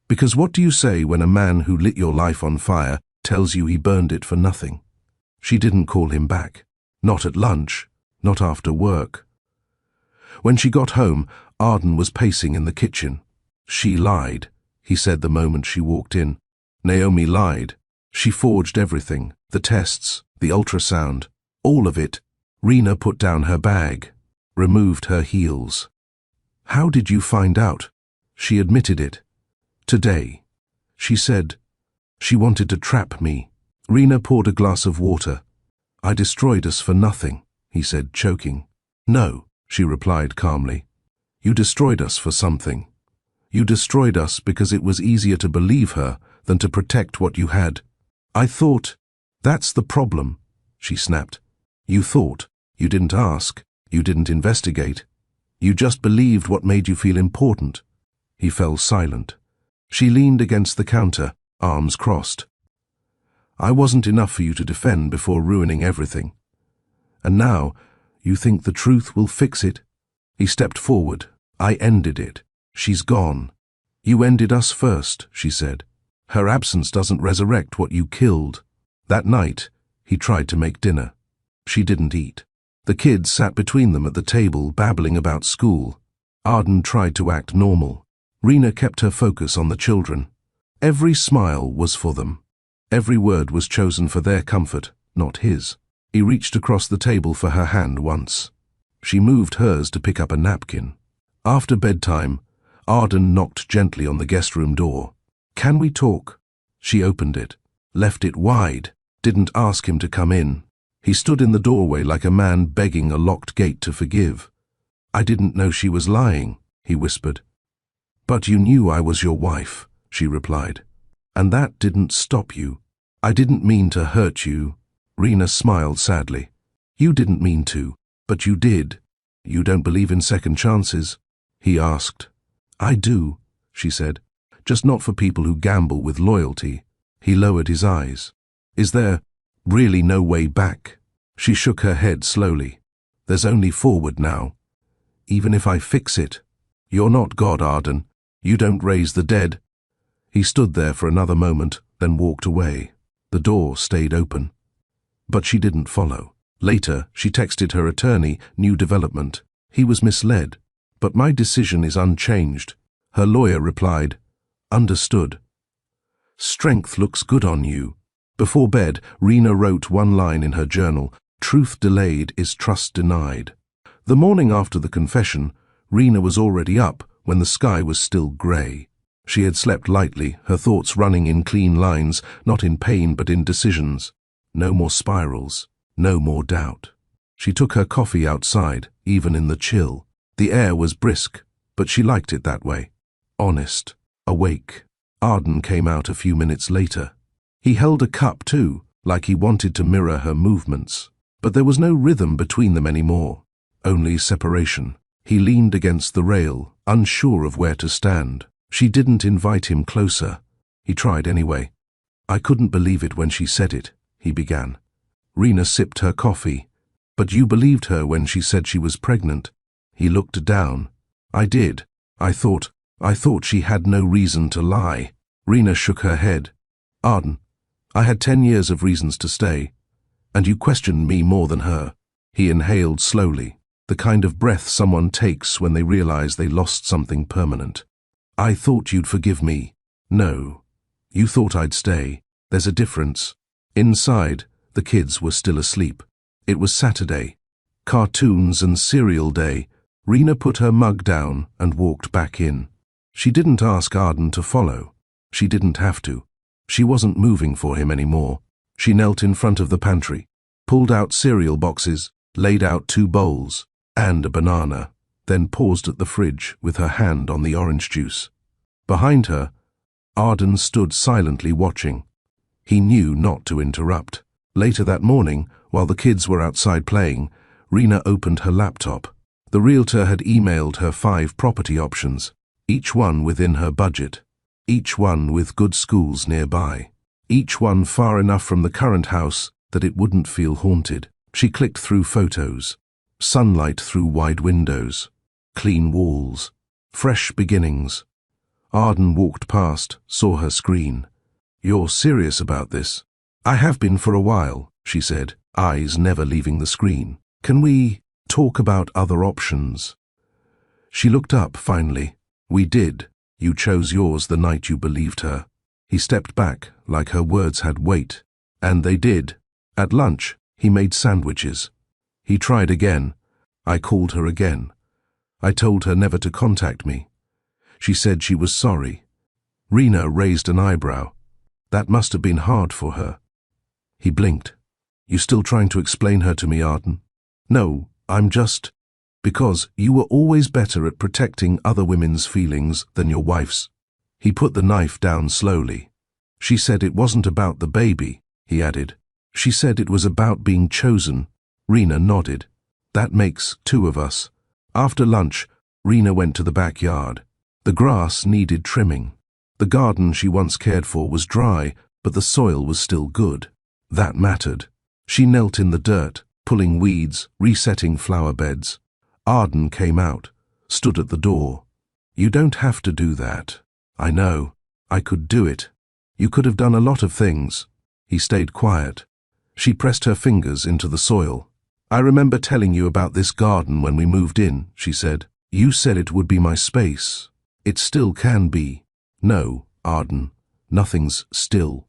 Because what do you say when a man who lit your life on fire tells you he burned it for nothing? She didn't call him back. Not at lunch, not after work. When she got home, Arden was pacing in the kitchen. "She lied," he said the moment she walked in. Naomi lied. She forged everything, the tests, the ultrasound, all of it. Rena put down her bag, removed her heels. How did you find out? She admitted it. Today. She said she wanted to trap me. Rena poured a glass of water. I destroyed us for nothing, he said, choking. No, she replied calmly. You destroyed us for something. You destroyed us because it was easier to believe her than to protect what you had. I thought, that's the problem, she snapped. You thought, you didn't ask, you didn't investigate. You just believed what made you feel important. He fell silent. She leaned against the counter, arms crossed. I wasn't enough for you to defend before ruining everything. And now, you think the truth will fix it? He stepped forward. I ended it. She's gone. You ended us first, she said. Her absence doesn't resurrect what you killed. That night, he tried to make dinner. She didn't eat. The kids sat between them at the table, babbling about school. Arden tried to act normal. Rena kept her focus on the children. Every smile was for them. Every word was chosen for their comfort, not his. He reached across the table for her hand once. She moved hers to pick up a napkin. After bedtime, Arden knocked gently on the guest room door. Can we talk? She opened it, left it wide, didn't ask him to come in. He stood in the doorway like a man begging a locked gate to forgive. I didn't know she was lying, he whispered. But you knew I was your wife, she replied. And that didn't stop you. I didn't mean to hurt you. Rena smiled sadly. You didn't mean to, but you did. You don't believe in second chances? He asked. I do, she said. Just not for people who gamble with loyalty. He lowered his eyes. Is there really no way back? She shook her head slowly. There's only forward now. Even if I fix it. You're not God, Arden. You don't raise the dead. He stood there for another moment, then walked away. The door stayed open. But she didn't follow. Later, she texted her attorney, new development. He was misled. But my decision is unchanged. Her lawyer replied, understood. Strength looks good on you. Before bed, Rena wrote one line in her journal, truth delayed is trust denied. The morning after the confession, Rena was already up when the sky was still grey. She had slept lightly, her thoughts running in clean lines, not in pain but in decisions. No more spirals, no more doubt. She took her coffee outside, even in the chill. The air was brisk, but she liked it that way. Honest, awake. Arden came out a few minutes later. He held a cup too, like he wanted to mirror her movements. But there was no rhythm between them anymore, only separation. He leaned against the rail, unsure of where to stand. She didn't invite him closer. He tried anyway. I couldn't believe it when she said it, he began. Rena sipped her coffee. But you believed her when she said she was pregnant. He looked down. I did. I thought she had no reason to lie. Rena shook her head. Arden, I had 10 years of reasons to stay. And you questioned me more than her. He inhaled slowly, the kind of breath someone takes when they realize they lost something permanent. I thought you'd forgive me. No. You thought I'd stay. There's a difference. Inside, the kids were still asleep. It was Saturday. Cartoons and cereal day. Rena put her mug down and walked back in. She didn't ask Arden to follow. She didn't have to. She wasn't moving for him anymore. She knelt in front of the pantry, pulled out cereal boxes, laid out 2 bowls and a banana, then paused at the fridge with her hand on the orange juice. Behind her, Arden stood silently watching. He knew not to interrupt. Later that morning, while the kids were outside playing, Rena opened her laptop. The realtor had emailed her 5 property options, each one within her budget, each one with good schools nearby, each one far enough from the current house that it wouldn't feel haunted. She clicked through photos, sunlight through wide windows, clean walls, fresh beginnings. Arden walked past, saw her screen. You're serious about this? I have been for a while, she said, eyes never leaving the screen. Can we talk about other options? She looked up finally. We did. You chose yours the night you believed her. He stepped back, like her words had weight. And they did. At lunch, he made sandwiches. He tried again. I called her again. I told her never to contact me. She said she was sorry. Rena raised an eyebrow. That must have been hard for her. He blinked. You still trying to explain her to me, Arden? No, I'm just... Because you were always better at protecting other women's feelings than your wife's. He put the knife down slowly. She said it wasn't about the baby, he added. She said it was about being chosen. Rena nodded. That makes two of us. After lunch, Rena went to the backyard. The grass needed trimming. The garden she once cared for was dry, but the soil was still good. That mattered. She knelt in the dirt, pulling weeds, resetting flower beds. Arden came out, stood at the door. You don't have to do that. I know. I could do it. You could have done a lot of things. He stayed quiet. She pressed her fingers into the soil. I remember telling you about this garden when we moved in, she said. You said it would be my space. It still can be. No, Arden, nothing's still.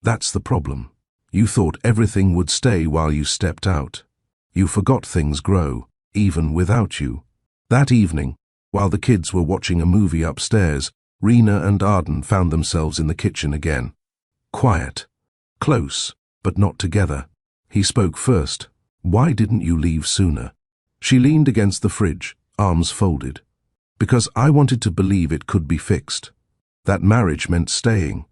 That's the problem. You thought everything would stay while you stepped out. You forgot things grow, even without you. That evening, while the kids were watching a movie upstairs, Rena and Arden found themselves in the kitchen again. Quiet. Close, but not together. He spoke first. Why didn't you leave sooner? She leaned against the fridge, arms folded. Because I wanted to believe it could be fixed. That marriage meant staying.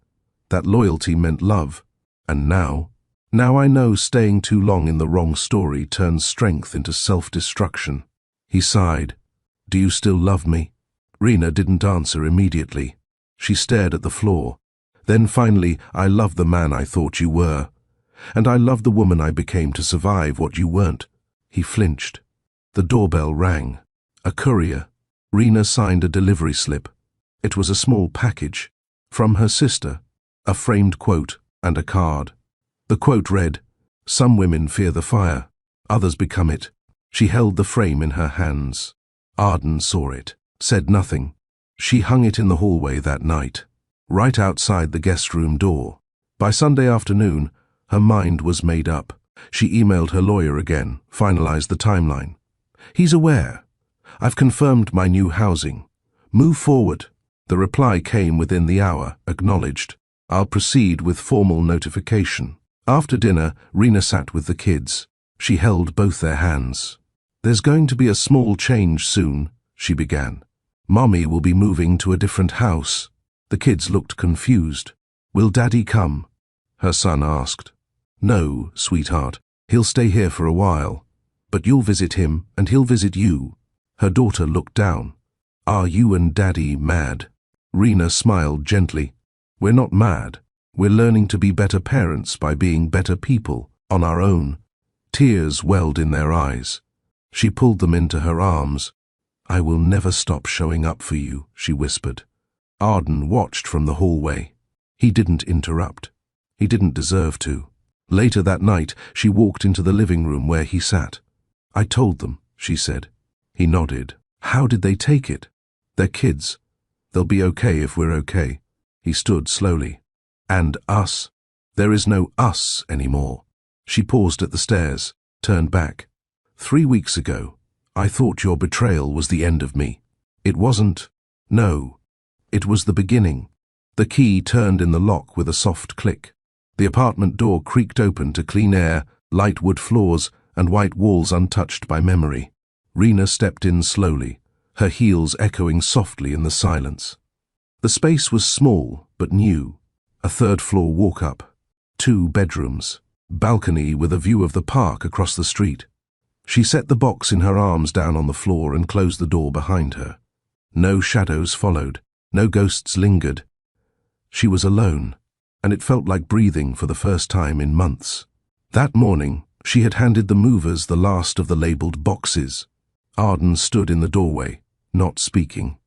That loyalty meant love. And now I know staying too long in the wrong story turns strength into self-destruction. He sighed. Do you still love me? Rena didn't answer immediately. She stared at the floor. Then finally, I love the man I thought you were. And I love the woman I became to survive what you weren't. He flinched. The doorbell rang. A courier. Rena signed a delivery slip. It was a small package. From her sister. A framed quote and a card. The quote read, Some women fear the fire. Others become it. She held the frame in her hands. Arden saw it. Said nothing. She hung it in the hallway that night. Right outside the guest room door. By Sunday afternoon, her mind was made up. She emailed her lawyer again, finalized the timeline. He's aware. I've confirmed my new housing. Move forward. The reply came within the hour, acknowledged. I'll proceed with formal notification. After dinner, Rena sat with the kids. She held both their hands. There's going to be a small change soon, she began. Mommy will be moving to a different house. The kids looked confused. Will Daddy come? Her son asked. No, sweetheart. He'll stay here for a while. But you'll visit him and he'll visit you. Her daughter looked down. Are you and Daddy mad? Rena smiled gently. We're not mad. We're learning to be better parents by being better people, on our own. Tears welled in their eyes. She pulled them into her arms. I will never stop showing up for you, she whispered. Arden watched from the hallway. He didn't interrupt. He didn't deserve to. Later that night, she walked into the living room where he sat. I told them, she said. He nodded. How did they take it? They're kids. They'll be okay if we're okay. He stood slowly. And us. There is no us anymore. She paused at the stairs, turned back. 3 weeks ago, I thought your betrayal was the end of me. It wasn't. No. It was the beginning. The key turned in the lock with a soft click. The apartment door creaked open to clean air, light wood floors, and white walls untouched by memory. Rena stepped in slowly, her heels echoing softly in the silence. The space was small, but new. A third-floor walk-up. 2 bedrooms. Balcony with a view of the park across the street. She set the box in her arms down on the floor and closed the door behind her. No shadows followed. No ghosts lingered. She was alone, and it felt like breathing for the first time in months. That morning, she had handed the movers the last of the labeled boxes. Arden stood in the doorway, not speaking,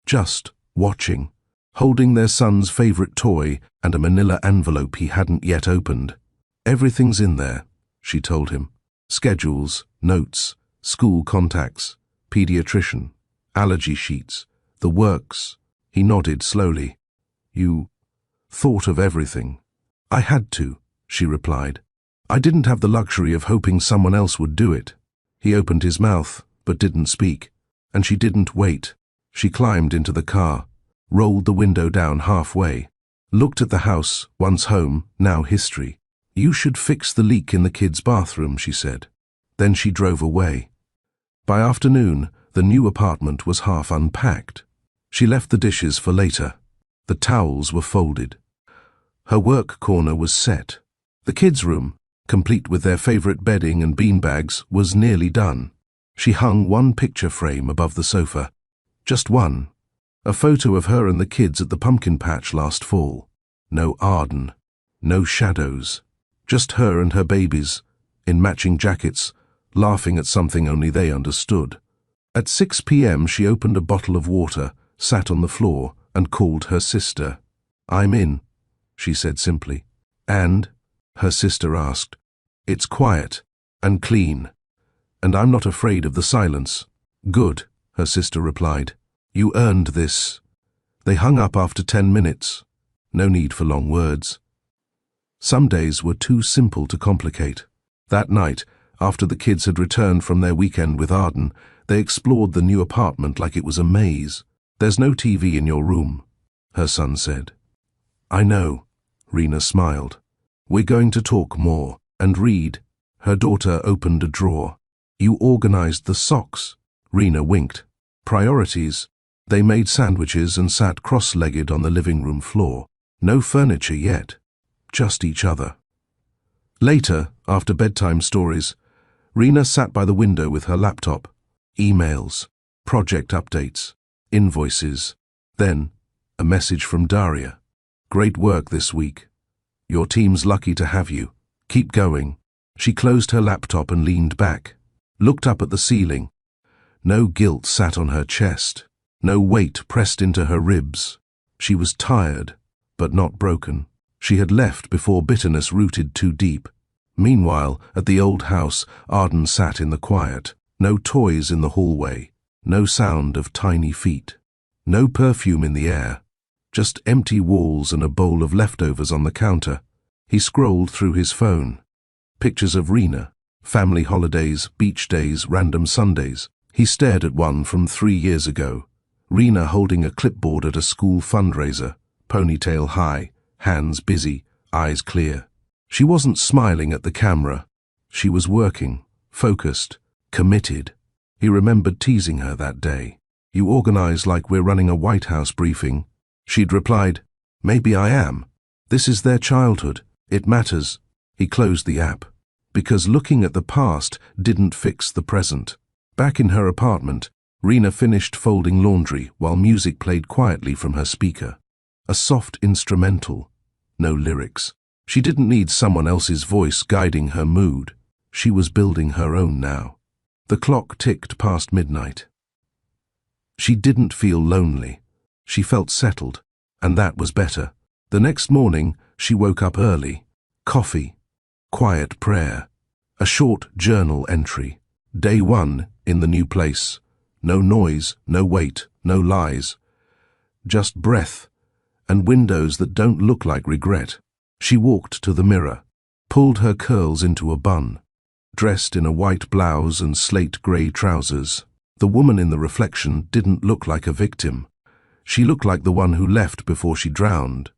just watching, holding their son's favorite toy and a manila envelope he hadn't yet opened. Everything's in there, she told him. Schedules, notes, school contacts, pediatrician, allergy sheets, the works. He nodded slowly. You thought of everything. I had to, she replied. I didn't have the luxury of hoping someone else would do it. He opened his mouth, but didn't speak. And she didn't wait. She climbed into the car, rolled the window down halfway, looked at the house, once home, now history. "You should fix the leak in the kids' bathroom," she said. Then she drove away. By afternoon, the new apartment was half unpacked. She left the dishes for later. The towels were folded. Her work corner was set. The kids' room, complete with their favorite bedding and beanbags, was nearly done. She hung one picture frame above the sofa. Just one. A photo of her and the kids at the pumpkin patch last fall. No Arden. No shadows. Just her and her babies, in matching jackets, laughing at something only they understood. At 6 p.m. she opened a bottle of water, sat on the floor, and called her sister. "I'm in," she said simply. "And?" her sister asked. "It's quiet and clean, and I'm not afraid of the silence." "Good," her sister replied. "You earned this." They hung up after 10 minutes. No need for long words. Some days were too simple to complicate. That night, after the kids had returned from their weekend with Arden, they explored the new apartment like it was a maze. "There's no TV in your room," her son said. "I know," Rena smiled. "We're going to talk more and read." Her daughter opened a drawer. "You organized the socks." Rena winked. "Priorities." They made sandwiches and sat cross-legged on the living room floor. No furniture yet, just each other. Later, after bedtime stories, Rena sat by the window with her laptop. Emails, project updates, invoices. Then, a message from Daria. "Great work this week. Your team's lucky to have you. Keep going." She closed her laptop and leaned back, looked up at the ceiling. No guilt sat on her chest. No weight pressed into her ribs. She was tired, but not broken. She had left before bitterness rooted too deep. Meanwhile, at the old house, Arden sat in the quiet. No toys in the hallway. No sound of tiny feet. No perfume in the air. Just empty walls and a bowl of leftovers on the counter. He scrolled through his phone. Pictures of Rena. Family holidays, beach days, random Sundays. He stared at one from 3 years ago. Rena holding a clipboard at a school fundraiser, ponytail high, hands busy, eyes clear. She wasn't smiling at the camera. She was working, focused, committed. He remembered teasing her that day. "You organize like we're running a White House briefing." She'd replied, "Maybe I am. This is their childhood. It matters." He closed the app, because looking at the past didn't fix the present. Back in her apartment, Rena finished folding laundry while music played quietly from her speaker. A soft instrumental, no lyrics. She didn't need someone else's voice guiding her mood. She was building her own now. The clock ticked past midnight. She didn't feel lonely. She felt settled, and that was better. The next morning, she woke up early. Coffee, quiet prayer, a short journal entry. Day 1 in the new place. No noise, no weight, no lies. Just breath, and windows that don't look like regret. She walked to the mirror, pulled her curls into a bun. Dressed in a white blouse and slate-grey trousers, the woman in the reflection didn't look like a victim. She looked like the one who left before she drowned.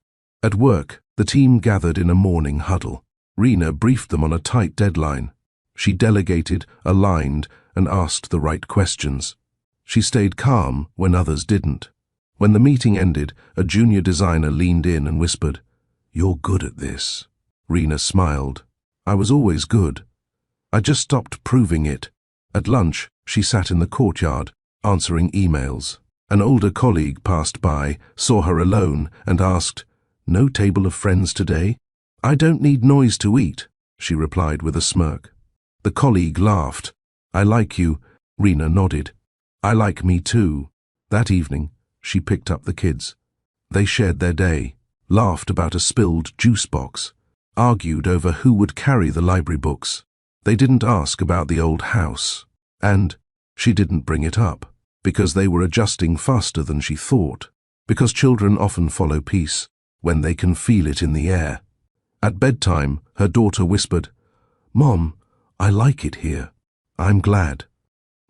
At work, the team gathered in a morning huddle. Rena briefed them on a tight deadline. She delegated, aligned, and asked the right questions. She stayed calm when others didn't. When the meeting ended, a junior designer leaned in and whispered, "You're good at this." Rena smiled. "I was always good. I just stopped proving it." At lunch, she sat in the courtyard, answering emails. An older colleague passed by, saw her alone, and asked, "No table of friends today?" "I don't need noise to eat," she replied with a smirk. The colleague laughed. "I like you." Rena nodded. "I like me too." That evening, she picked up the kids. They shared their day, laughed about a spilled juice box, argued over who would carry the library books. They didn't ask about the old house, and she didn't bring it up, because they were adjusting faster than she thought, because children often follow peace when they can feel it in the air. At bedtime, her daughter whispered, "Mom, I like it here." I'm glad,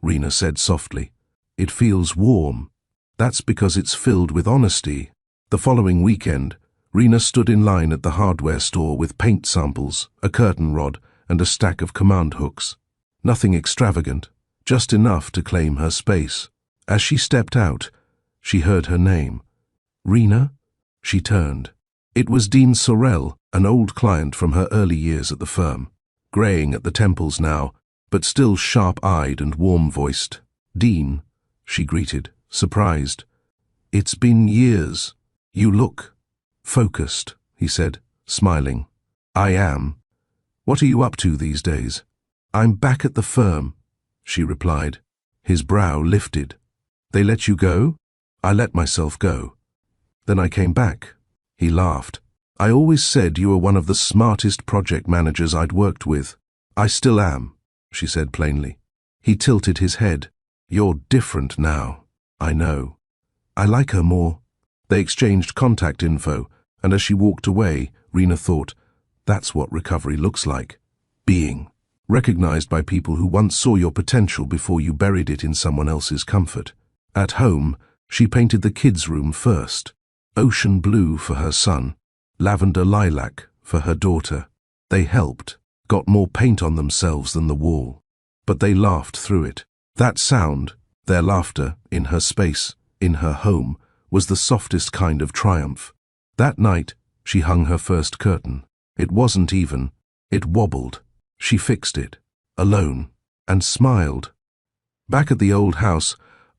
Rena said softly. It feels warm. That's because it's filled with honesty. The following weekend, Rena stood in line at the hardware store with paint samples, a curtain rod, and a stack of command hooks. Nothing extravagant, just enough to claim her space. As she stepped out, she heard her name. Rena? She turned. It was Dean Sorrell, an old client from her early years at the firm. Graying at the temples now, but still sharp-eyed and warm-voiced. Dean, she greeted, surprised. It's been years. You look focused, he said, smiling. I am. What are you up to these days? I'm back at the firm, she replied. His brow lifted. They let you go? I let myself go. Then I came back. He laughed. I always said you were one of the smartest project managers I'd worked with. I still am, she said plainly. He tilted his head. You're different now. I know. I like her more. They exchanged contact info, and as she walked away, Rena thought, that's what recovery looks like. Being recognized by people who once saw your potential before you buried it in someone else's comfort. At home, she painted the kids' room first. Ocean blue for her son, lavender lilac for her daughter. They helped, got more paint on themselves than the wall. But they laughed through it. That sound, their laughter, in her space, in her home, was the softest kind of triumph. That night, she hung her first curtain. It wasn't even. It wobbled. She fixed it, alone, and smiled. Back at the old house,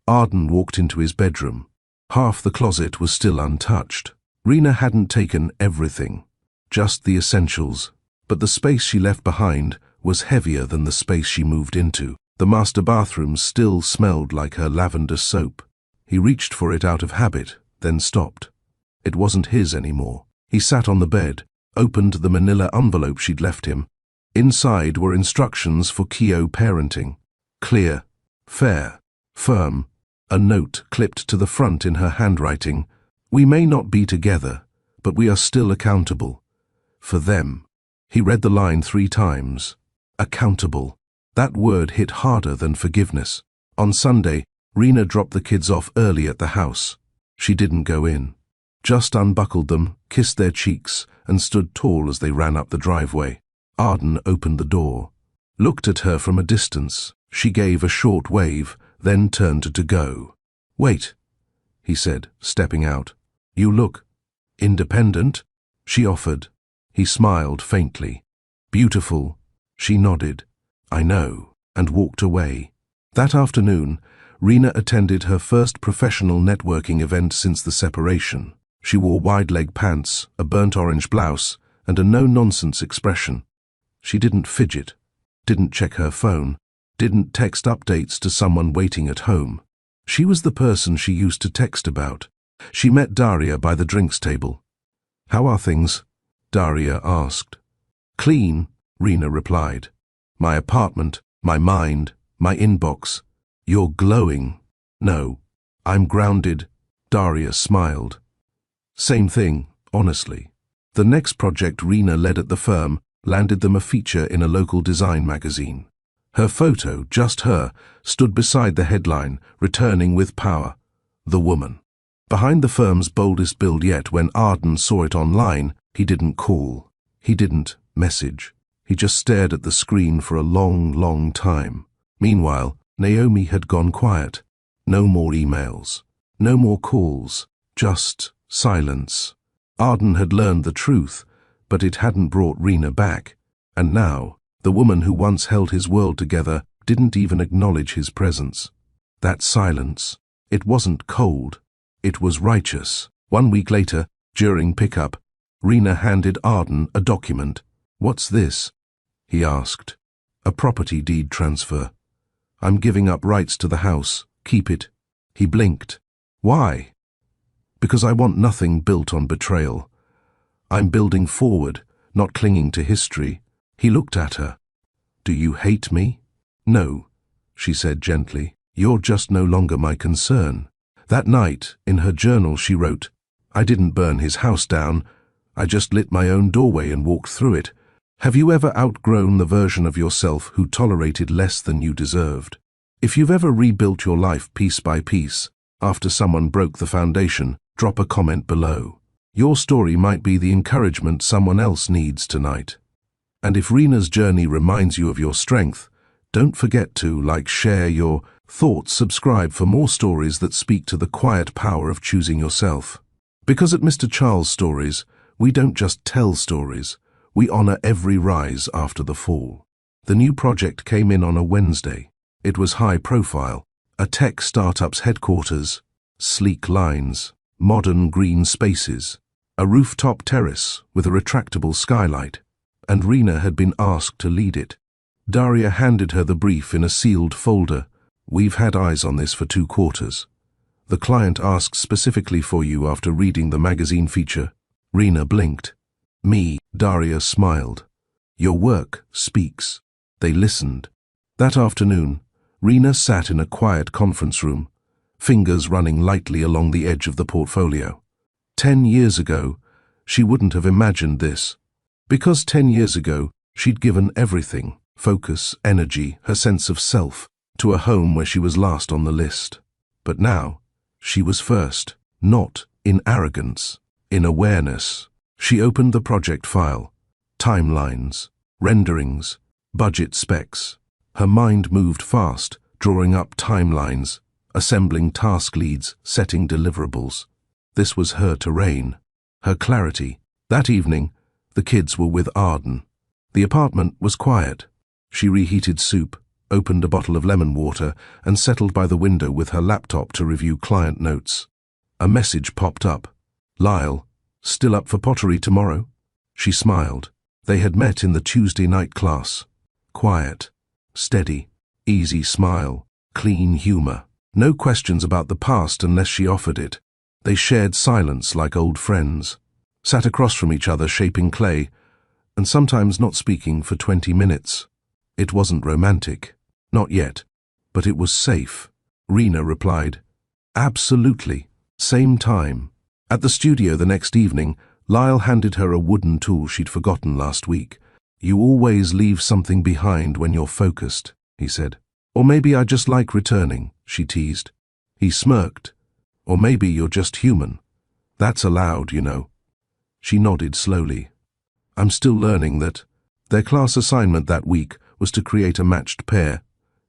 Arden walked into his bedroom. Half the closet was still untouched. Rena hadn't taken everything, just the essentials, but the space she left behind was heavier than the space she moved into. The master bathroom still smelled like her lavender soap. He reached for it out of habit, then stopped. It wasn't his anymore. He sat on the bed, opened the manila envelope she'd left him. Inside were instructions for Keo parenting. Clear, fair, firm. A note clipped to the front in her handwriting. We may not be together, but we are still accountable. For them. He read the line 3 times. Accountable. That word hit harder than forgiveness. On Sunday, Rena dropped the kids off early at the house. She didn't go in. Just unbuckled them, kissed their cheeks, and stood tall as they ran up the driveway. Arden opened the door. Looked at her from a distance. She gave a short wave, then turned to go. Wait, he said, stepping out. You look independent, she offered. He smiled faintly. Beautiful, she nodded. I know, and walked away. That afternoon, Rena attended her first professional networking event since the separation. She wore wide-leg pants, a burnt orange blouse, and a no-nonsense expression. She didn't fidget, didn't check her phone, didn't text updates to someone waiting at home. She was the person she used to text about. She met Daria by the drinks table. How are things? Daria asked. Clean, Rena replied. My apartment, my mind, my inbox. You're glowing. No, I'm grounded. Daria smiled. Same thing, honestly. The next project Rena led at the firm landed them a feature in a local design magazine. Her photo, just her, stood beside the headline, returning with power. The woman. Behind the firm's boldest build yet, when Arden saw it online, he didn't call. He didn't message. He just stared at the screen for a long, long time. Meanwhile, Naomi had gone quiet. No more emails. No more calls. Just silence. Arden had learned the truth, but it hadn't brought Rena back. And now, the woman who once held his world together didn't even acknowledge his presence. That silence. It wasn't cold. It was righteous. 1 week later, during pickup, Rena handed Arden a document. What's this? He asked. A property deed transfer. I'm giving up rights to the house. Keep it. He blinked. Why? Because I want nothing built on betrayal. I'm building forward, not clinging to history. He looked at her. Do you hate me? No, she said gently. You're just no longer my concern. That night, in her journal, she wrote, I didn't burn his house down. I just lit my own doorway and walked through it. Have you ever outgrown the version of yourself who tolerated less than you deserved? If you've ever rebuilt your life piece by piece after someone broke the foundation, drop a comment below. Your story might be the encouragement someone else needs tonight. And if Rena's journey reminds you of your strength, don't forget to share your thoughts, subscribe for more stories that speak to the quiet power of choosing yourself. Because at Mr. Charles Stories, we don't just tell stories, we honor every rise after the fall. The new project came in on a Wednesday. It was high profile, a tech startup's headquarters, sleek lines, modern green spaces, a rooftop terrace with a retractable skylight, and Rena had been asked to lead it. Daria handed her the brief in a sealed folder. We've had eyes on this for 2 quarters. The client asked specifically for you after reading the magazine feature. Rena blinked. Me, Daria smiled. Your work speaks. They listened. That afternoon, Rena sat in a quiet conference room, fingers running lightly along the edge of the portfolio. 10 years ago, she wouldn't have imagined this. Because 10 years ago, she'd given everything, focus, energy, her sense of self, to a home where she was last on the list. But now, she was first, not in arrogance, in awareness. She opened the project file, timelines, renderings, budget specs. Her mind moved fast, drawing up timelines, assembling task leads, setting deliverables. This was her terrain, her clarity. That evening, the kids were with Arden. The apartment was quiet. She reheated soup, opened a bottle of lemon water, and settled by the window with her laptop to review client notes. A message popped up. Lyle, still up for pottery tomorrow? She smiled. They had met in the Tuesday night class. Quiet, steady, easy smile, clean humor. No questions about the past unless she offered it. They shared silence like old friends, sat across from each other shaping clay, and sometimes not speaking for 20 minutes. It wasn't romantic. Not yet. But it was safe. Rena replied, absolutely. Same time. At the studio the next evening, Lyle handed her a wooden tool she'd forgotten last week. You always leave something behind when you're focused, he said. Or maybe I just like returning, she teased. He smirked. Or maybe you're just human. That's allowed, you know. She nodded slowly. I'm still learning that. Their class assignment that week was to create a matched pair,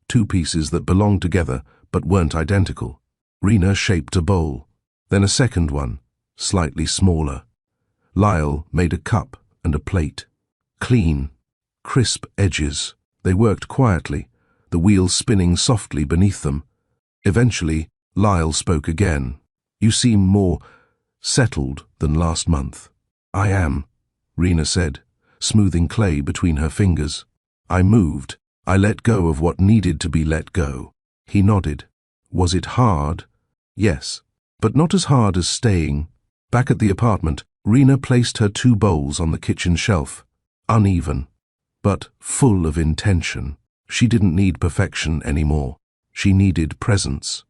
2 pieces that belonged together but weren't identical. Rena shaped a bowl, then a second one, slightly smaller. Lyle made a cup and a plate. Clean, crisp edges. They worked quietly, the wheels spinning softly beneath them. Eventually, Lyle spoke again. You seem more settled than last month. I am, Rena said, smoothing clay between her fingers. I moved. I let go of what needed to be let go. He nodded. Was it hard? Yes, but not as hard as staying. Back at the apartment, Rena placed her 2 bowls on the kitchen shelf. Uneven, but full of intention. She didn't need perfection anymore. She needed presence.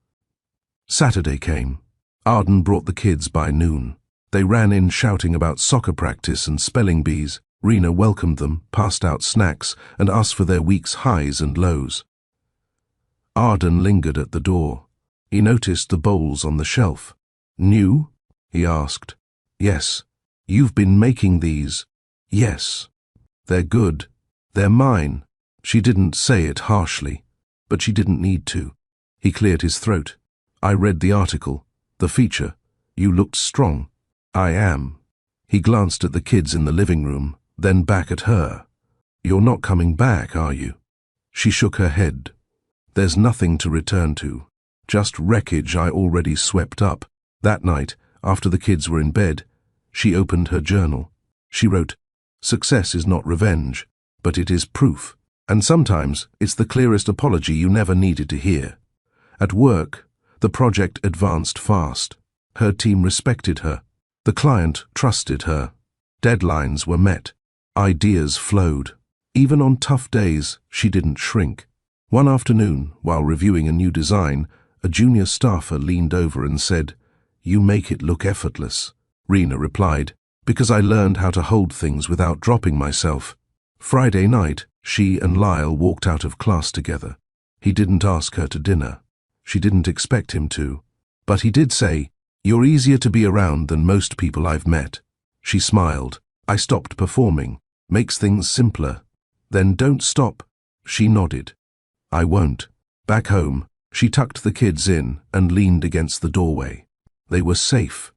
Saturday came. Arden brought the kids by noon. They ran in shouting about soccer practice and spelling bees. Rena welcomed them, passed out snacks, and asked for their week's highs and lows. Arden lingered at the door. He noticed the bowls on the shelf. New? He asked. Yes. You've been making these? Yes. They're good. They're mine. She didn't say it harshly, but she didn't need to. He cleared his throat. I read the article, the feature. You looked strong. I am. He glanced at the kids in the living room, then back at her. You're not coming back, are you? She shook her head. There's nothing to return to. Just wreckage I already swept up. That night, after the kids were in bed, she opened her journal. She wrote, Success is not revenge, but it is proof. And sometimes it's the clearest apology you never needed to hear. At work, the project advanced fast. Her team respected her. The client trusted her. Deadlines were met. Ideas flowed. Even on tough days, she didn't shrink. One afternoon, while reviewing a new design, a junior staffer leaned over and said, You make it look effortless. Rena replied, Because I learned how to hold things without dropping myself. Friday night, she and Lyle walked out of class together. He didn't ask her to dinner. She didn't expect him to. But he did say, "You're easier to be around than most people I've met." She smiled. "I stopped performing. Makes things simpler." "Then don't stop." She nodded. "I won't." Back home, she tucked the kids in and leaned against the doorway. They were safe.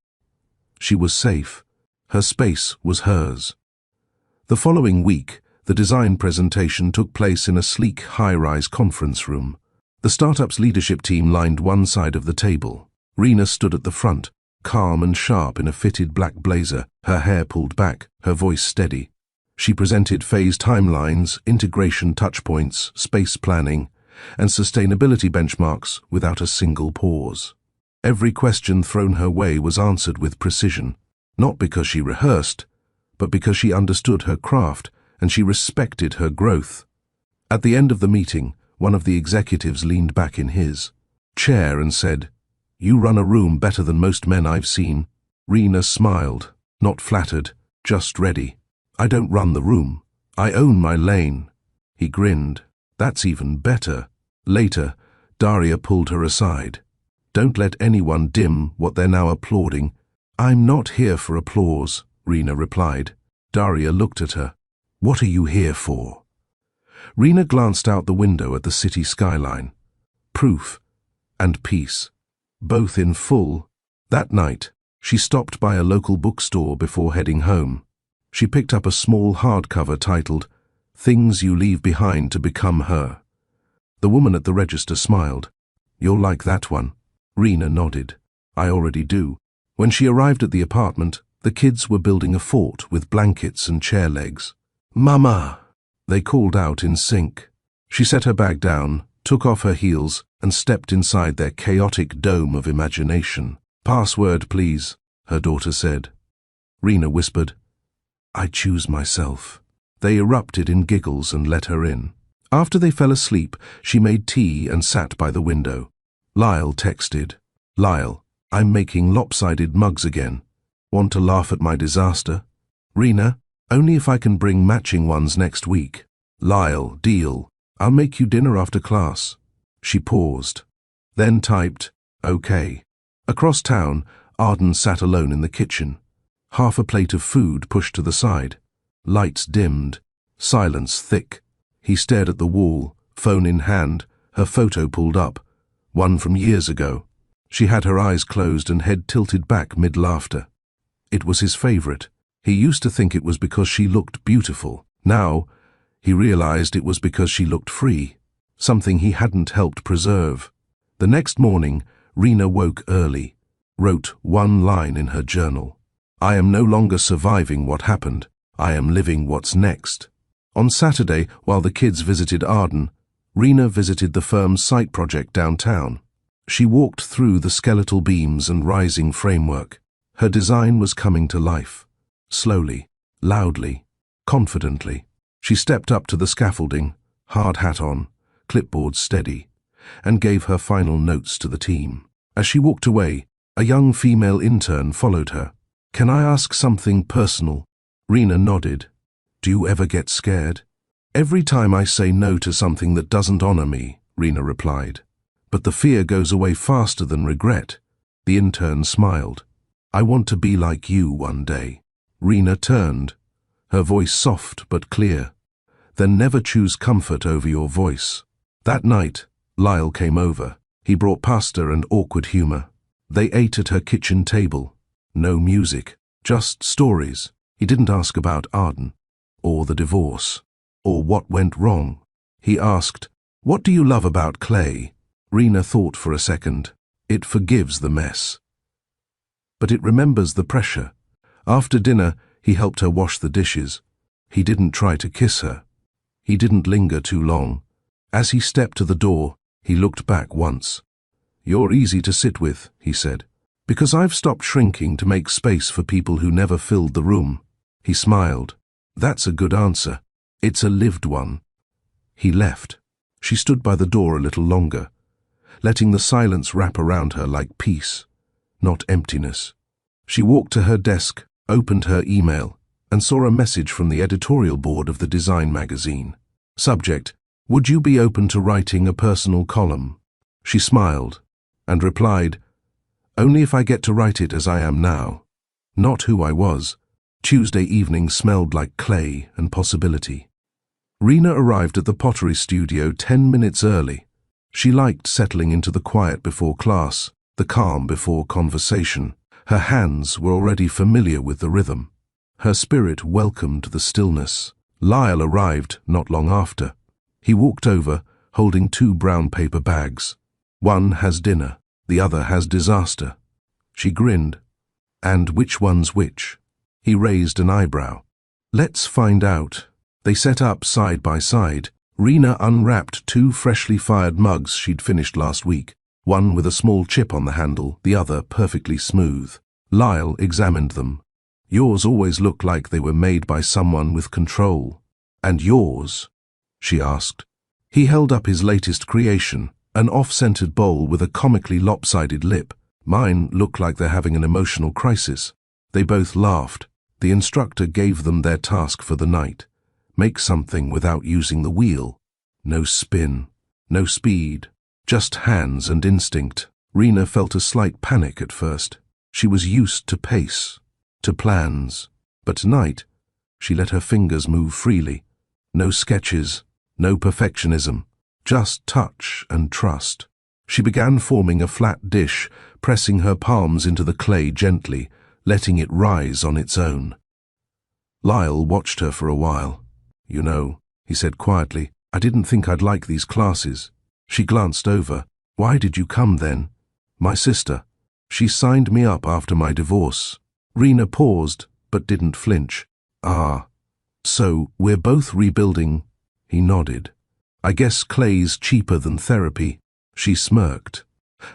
She was safe. Her space was hers. The following week, the design presentation took place in a sleek, high-rise conference room. The startup's leadership team lined one side of the table. Reena stood at the front, calm and sharp in a fitted black blazer, her hair pulled back, her voice steady. She presented phase timelines, integration touchpoints, space planning, and sustainability benchmarks without a single pause. Every question thrown her way was answered with precision, not because she rehearsed, but because she understood her craft and she respected her growth. At the end of the meeting, one of the executives leaned back in his chair and said, "You run a room better than most men I've seen." Reena smiled, not flattered, just ready. "I don't run the room. I own my lane." He grinned. "That's even better." Later, Daria pulled her aside. "Don't let anyone dim what they're now applauding." "I'm not here for applause," Reena replied. Daria looked at her. "What are you here for?" Reena glanced out the window at the city skyline. Proof and peace, both in full. That night, she stopped by a local bookstore before heading home. She picked up a small hardcover titled, "Things You Leave Behind to Become Her." The woman at the register smiled. "You'll like that one." Reena nodded. "I already do." When she arrived at the apartment, the kids were building a fort with blankets and chair legs. "Mama!" they called out in sync. She set her bag down, took off her heels, and stepped inside their chaotic dome of imagination. "Password, please," her daughter said. Reena whispered, "I choose myself." They erupted in giggles and let her in. After they fell asleep, she made tea and sat by the window. Lyle texted, "Lyle, I'm making lopsided mugs again. Want to laugh at my disaster?" "Reena, only if I can bring matching ones next week." "Lyle, deal. I'll make you dinner after class." She paused, then typed, "Okay." Across town, Arden sat alone in the kitchen. Half a plate of food pushed to the side. Lights dimmed, silence thick. He stared at the wall, phone in hand, her photo pulled up, one from years ago. She had her eyes closed and head tilted back mid-laughter. It was his favorite. He used to think it was because she looked beautiful. Now, he realized it was because she looked free, something he hadn't helped preserve. The next morning, Reena woke early, wrote one line in her journal. "I am no longer surviving what happened. I am living what's next." On Saturday, while the kids visited Arden, Reena visited the firm's site project downtown. She walked through the skeletal beams and rising framework. Her design was coming to life. Slowly, loudly, confidently. She stepped up to the scaffolding, hard hat on, clipboard steady, and gave her final notes to the team. As she walked away, a young female intern followed her. "Can I ask something personal?" Reena nodded. "Do you ever get scared?" "Every time I say no to something that doesn't honor me," Reena replied. "But the fear goes away faster than regret." The intern smiled. "I want to be like you one day." Reena turned, her voice soft but clear. "Then never choose comfort over your voice." That night, Lyle came over. He brought pasta and awkward humor. They ate at her kitchen table. No music, just stories. He didn't ask about Arden, or the divorce, or what went wrong. He asked, "What do you love about clay?" Reena thought for a second. "It forgives the mess. But it remembers the pressure." After dinner, he helped her wash the dishes. He didn't try to kiss her. He didn't linger too long. As he stepped to the door, he looked back once. "You're easy to sit with," he said, "because I've stopped shrinking to make space for people who never filled the room." He smiled. "That's a good answer. It's a lived one." He left. She stood by the door a little longer, letting the silence wrap around her like peace, not emptiness. She walked to her desk, opened her email, and saw a message from the editorial board of the design magazine. Subject: would you be open to writing a personal column? She smiled and replied, only if I get to write it as I am now, not who I was. Tuesday evening smelled like clay and possibility. Rena arrived at the pottery studio 10 minutes early. She liked settling into the quiet before class, the calm before conversation. Her hands were already familiar with the rhythm. Her spirit welcomed the stillness. Lyle arrived not long after. He walked over, holding 2 brown paper bags. One has dinner, the other has disaster. She grinned. And which one's which? He raised an eyebrow. Let's find out. They set up side by side. Rena unwrapped 2 freshly fired mugs she'd finished last week, one with a small chip on the handle, the other perfectly smooth. Lyle examined them. Yours always look like they were made by someone with control. And yours? She asked. He held up his latest creation, an off-centered bowl with a comically lopsided lip. Mine look like they're having an emotional crisis. They both laughed. The instructor gave them their task for the night. Make something without using the wheel. No spin, no speed, just hands and instinct. Rena felt a slight panic at first. She was used to pace, to plans. But tonight, she let her fingers move freely. No sketches, no perfectionism, just touch and trust. She began forming a flat dish, pressing her palms into the clay gently, letting it rise on its own. Lyle watched her for a while. You know, he said quietly, I didn't think I'd like these classes. She glanced over. Why did you come then? My sister. She signed me up after my divorce. Rena paused, but didn't flinch. Ah, so we're both rebuilding. He nodded. I guess clay's cheaper than therapy. She smirked.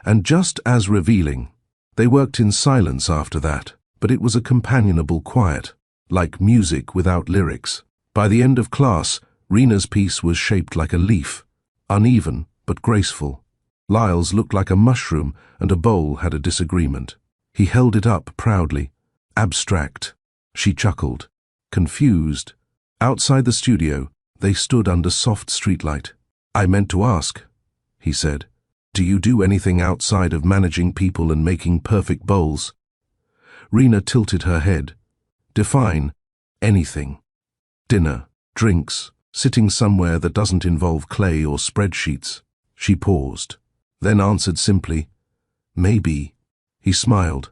And just as revealing. They worked in silence after that, but it was a companionable quiet, like music without lyrics. By the end of class, Rena's piece was shaped like a leaf, uneven but graceful. Lyle's looked like a mushroom, and a bowl had a disagreement. He held it up proudly. Abstract. She chuckled. Confused. Outside the studio, they stood under soft streetlight. I meant to ask, he said. Do you do anything outside of managing people and making perfect bowls? Rena tilted her head. Define anything. Dinner, drinks, sitting somewhere that doesn't involve clay or spreadsheets. She paused, then answered simply, maybe. He smiled.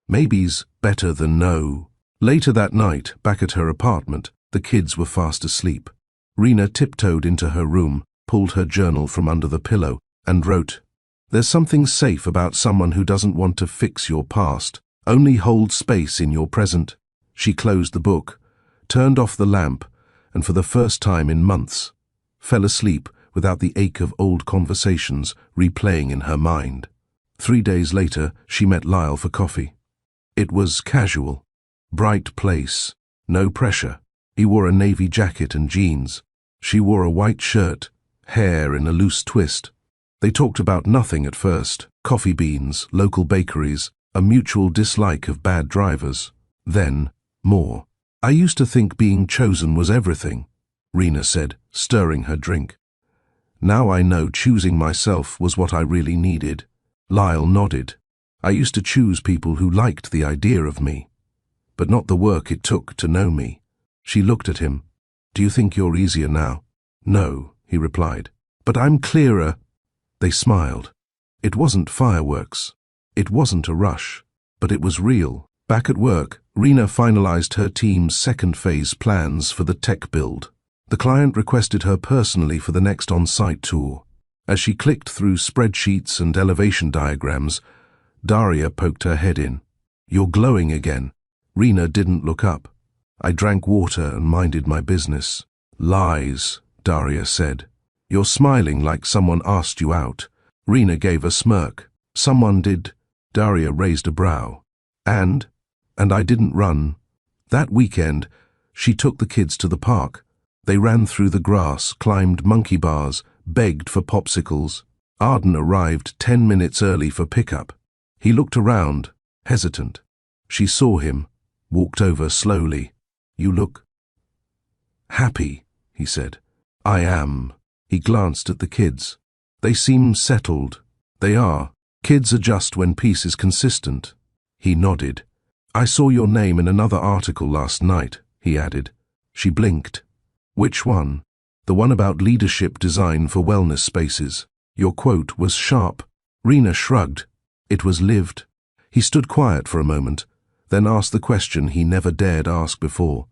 Maybe's better than no. Later that night, back at her apartment, the kids were fast asleep. Rena tiptoed into her room, pulled her journal from under the pillow, and wrote, There's something safe about someone who doesn't want to fix your past, only hold space in your present. She closed the book, turned off the lamp, and for the first time in months, fell asleep without the ache of old conversations replaying in her mind. 3 days later, she met Lyle for coffee. It was casual, bright place, no pressure. He wore a navy jacket and jeans. She wore a white shirt, hair in a loose twist. They talked about nothing at first, coffee beans, local bakeries, a mutual dislike of bad drivers. Then, more. I used to think being chosen was everything, Rena said, stirring her drink. Now I know choosing myself was what I really needed. Lyle nodded. I used to choose people who liked the idea of me, but not the work it took to know me. She looked at him. Do you think you're easier now? No, he replied. But I'm clearer. They smiled. It wasn't fireworks. It wasn't a rush, but it was real. Back at work, Rena finalized her team's second phase plans for the tech build. The client requested her personally for the next on-site tour. As she clicked through spreadsheets and elevation diagrams, Daria poked her head in. You're glowing again. Rena didn't look up. I drank water and minded my business. Lies, Daria said. You're smiling like someone asked you out. Rena gave a smirk. Someone did. Daria raised a brow. And I didn't run. That weekend, she took the kids to the park. They ran through the grass, climbed monkey bars, begged for popsicles. Arden arrived 10 minutes early for pickup. He looked around, hesitant. She saw him, walked over slowly. You look happy, he said. I am. He glanced at the kids. They seem settled. They are. Kids adjust when peace is consistent. He nodded. I saw your name in another article last night, he added. She blinked. Which one? The one about leadership design for wellness spaces. Your quote was sharp. Rena shrugged. It was lived. He stood quiet for a moment, then asked the question he never dared ask before.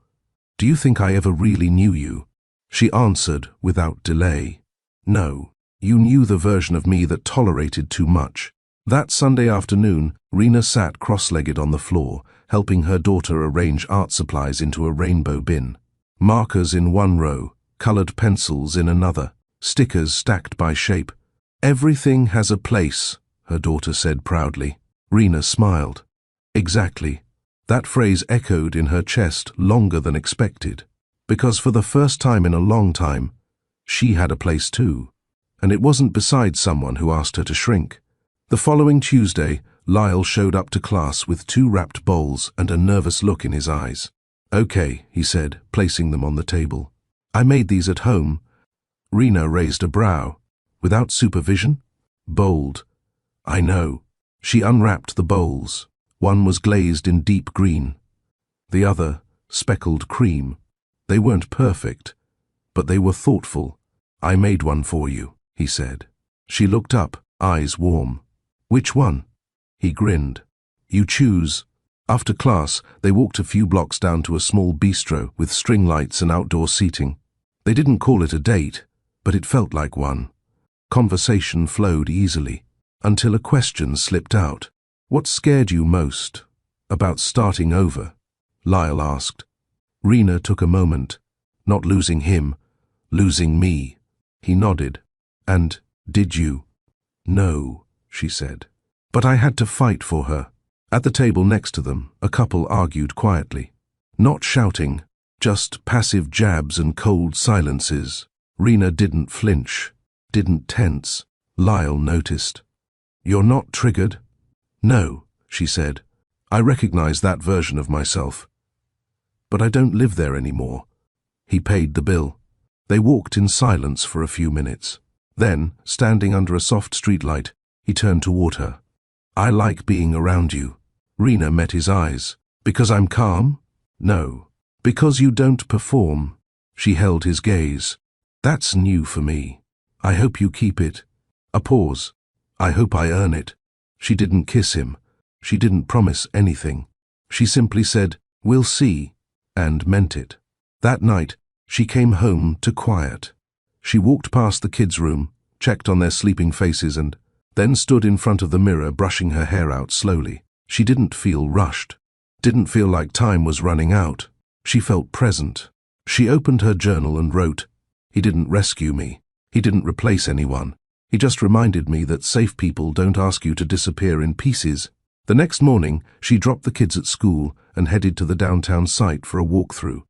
Do you think I ever really knew you? She answered without delay. No, you knew the version of me that tolerated too much. That Sunday afternoon, Rena sat cross-legged on the floor, helping her daughter arrange art supplies into a rainbow bin. Markers in one row, colored pencils in another, stickers stacked by shape. Everything has a place, her daughter said proudly. Rena smiled. Exactly. That phrase echoed in her chest longer than expected, because for the first time in a long time, she had a place too, and it wasn't beside someone who asked her to shrink. The following Tuesday, Lyle showed up to class with 2 wrapped bowls and a nervous look in his eyes. Okay, he said, placing them on the table. I made these at home. Rena raised a brow. Without supervision? Bold. I know. She unwrapped the bowls. One was glazed in deep green. The other, speckled cream. They weren't perfect, but they were thoughtful. I made one for you, he said. She looked up, eyes warm. Which one? He grinned. You choose. After class, they walked a few blocks down to a small bistro with string lights and outdoor seating. They didn't call it a date, but it felt like one. Conversation flowed easily, until a question slipped out. What scared you most about starting over? Lyle asked. Rena took a moment. Not losing him, losing me. He nodded. And did you? No, she said. But I had to fight for her. At the table next to them, a couple argued quietly. Not shouting, just passive jabs and cold silences. Rena didn't flinch, didn't tense. Lyle noticed. You're not triggered? No, she said. I recognize that version of myself. But I don't live there anymore. He paid the bill. They walked in silence for a few minutes. Then, standing under a soft streetlight, he turned toward her. I like being around you. Rena met his eyes. Because I'm calm? No. Because you don't perform. She held his gaze. That's new for me. I hope you keep it. A pause. I hope I earn it. She didn't kiss him. She didn't promise anything. She simply said, we'll see, and meant it. That night, she came home to quiet. She walked past the kids' room, checked on their sleeping faces and then stood in front of the mirror brushing her hair out slowly. She didn't feel rushed. Didn't feel like time was running out. She felt present. She opened her journal and wrote, He didn't rescue me. He didn't replace anyone. He just reminded me that safe people don't ask you to disappear in pieces. The next morning, she dropped the kids at school and headed to the downtown site for a walkthrough.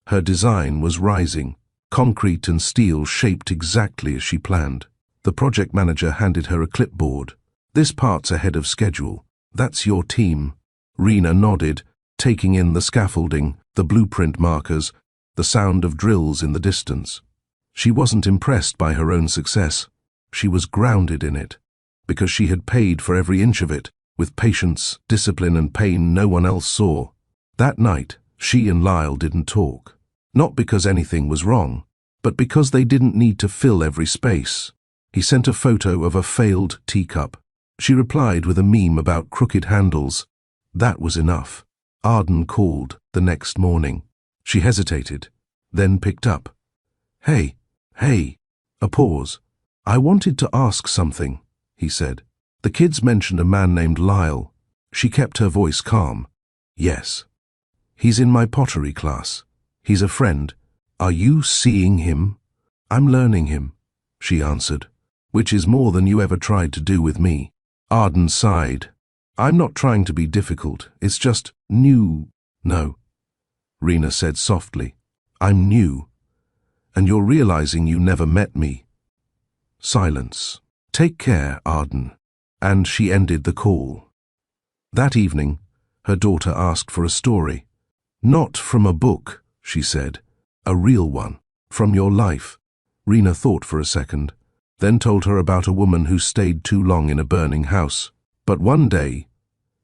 Her design was rising. Concrete and steel shaped exactly as she planned. The project manager handed her a clipboard. This part's ahead of schedule. That's your team. Rena nodded, taking in the scaffolding, the blueprint markers, the sound of drills in the distance. She wasn't impressed by her own success. She was grounded in it, because she had paid for every inch of it, with patience, discipline and pain no one else saw. That night, she and Lyle didn't talk. Not because anything was wrong, but because they didn't need to fill every space. He sent a photo of a failed teacup. She replied with a meme about crooked handles. That was enough. Arden called the next morning. She hesitated, then picked up. Hey. A pause. I wanted to ask something, he said. The kids mentioned a man named Lyle. She kept her voice calm. Yes. He's in my pottery class. He's a friend. Are you seeing him? I'm learning him, she answered, which is more than you ever tried to do with me. Arden sighed. I'm not trying to be difficult. It's just new. No, Rena said softly. I'm new. And you're realizing you never met me. Silence. Take care, Arden. And she ended the call. That evening, her daughter asked for a story. Not from a book, she said. A real one. From your life. Rena thought for a second, then told her about a woman who stayed too long in a burning house. But one day,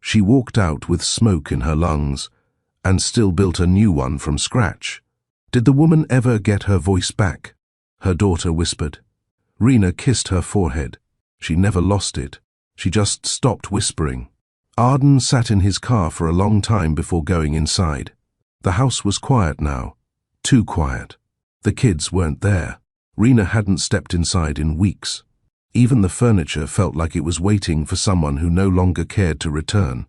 she walked out with smoke in her lungs and still built a new one from scratch. Did the woman ever get her voice back? Her daughter whispered. Rena kissed her forehead. She never lost it. She just stopped whispering. Arden sat in his car for a long time before going inside. The house was quiet now. Too quiet. The kids weren't there. Rena hadn't stepped inside in weeks. Even the furniture felt like it was waiting for someone who no longer cared to return.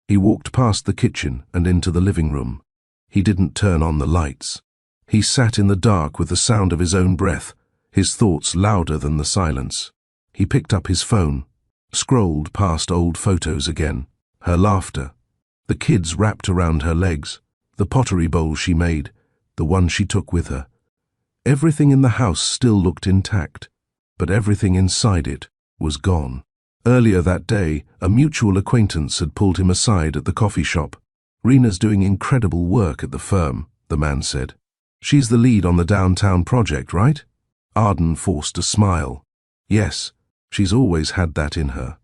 He walked past the kitchen and into the living room. He didn't turn on the lights. He sat in the dark with the sound of his own breath, his thoughts louder than the silence. He picked up his phone, scrolled past old photos again, her laughter, the kids wrapped around her legs, the pottery bowl she made, the one she took with her. Everything in the house still looked intact, but everything inside it was gone. Earlier that day, a mutual acquaintance had pulled him aside at the coffee shop. Rena's doing incredible work at the firm, the man said. She's the lead on the downtown project, right? Arden forced a smile. Yes, she's always had that in her.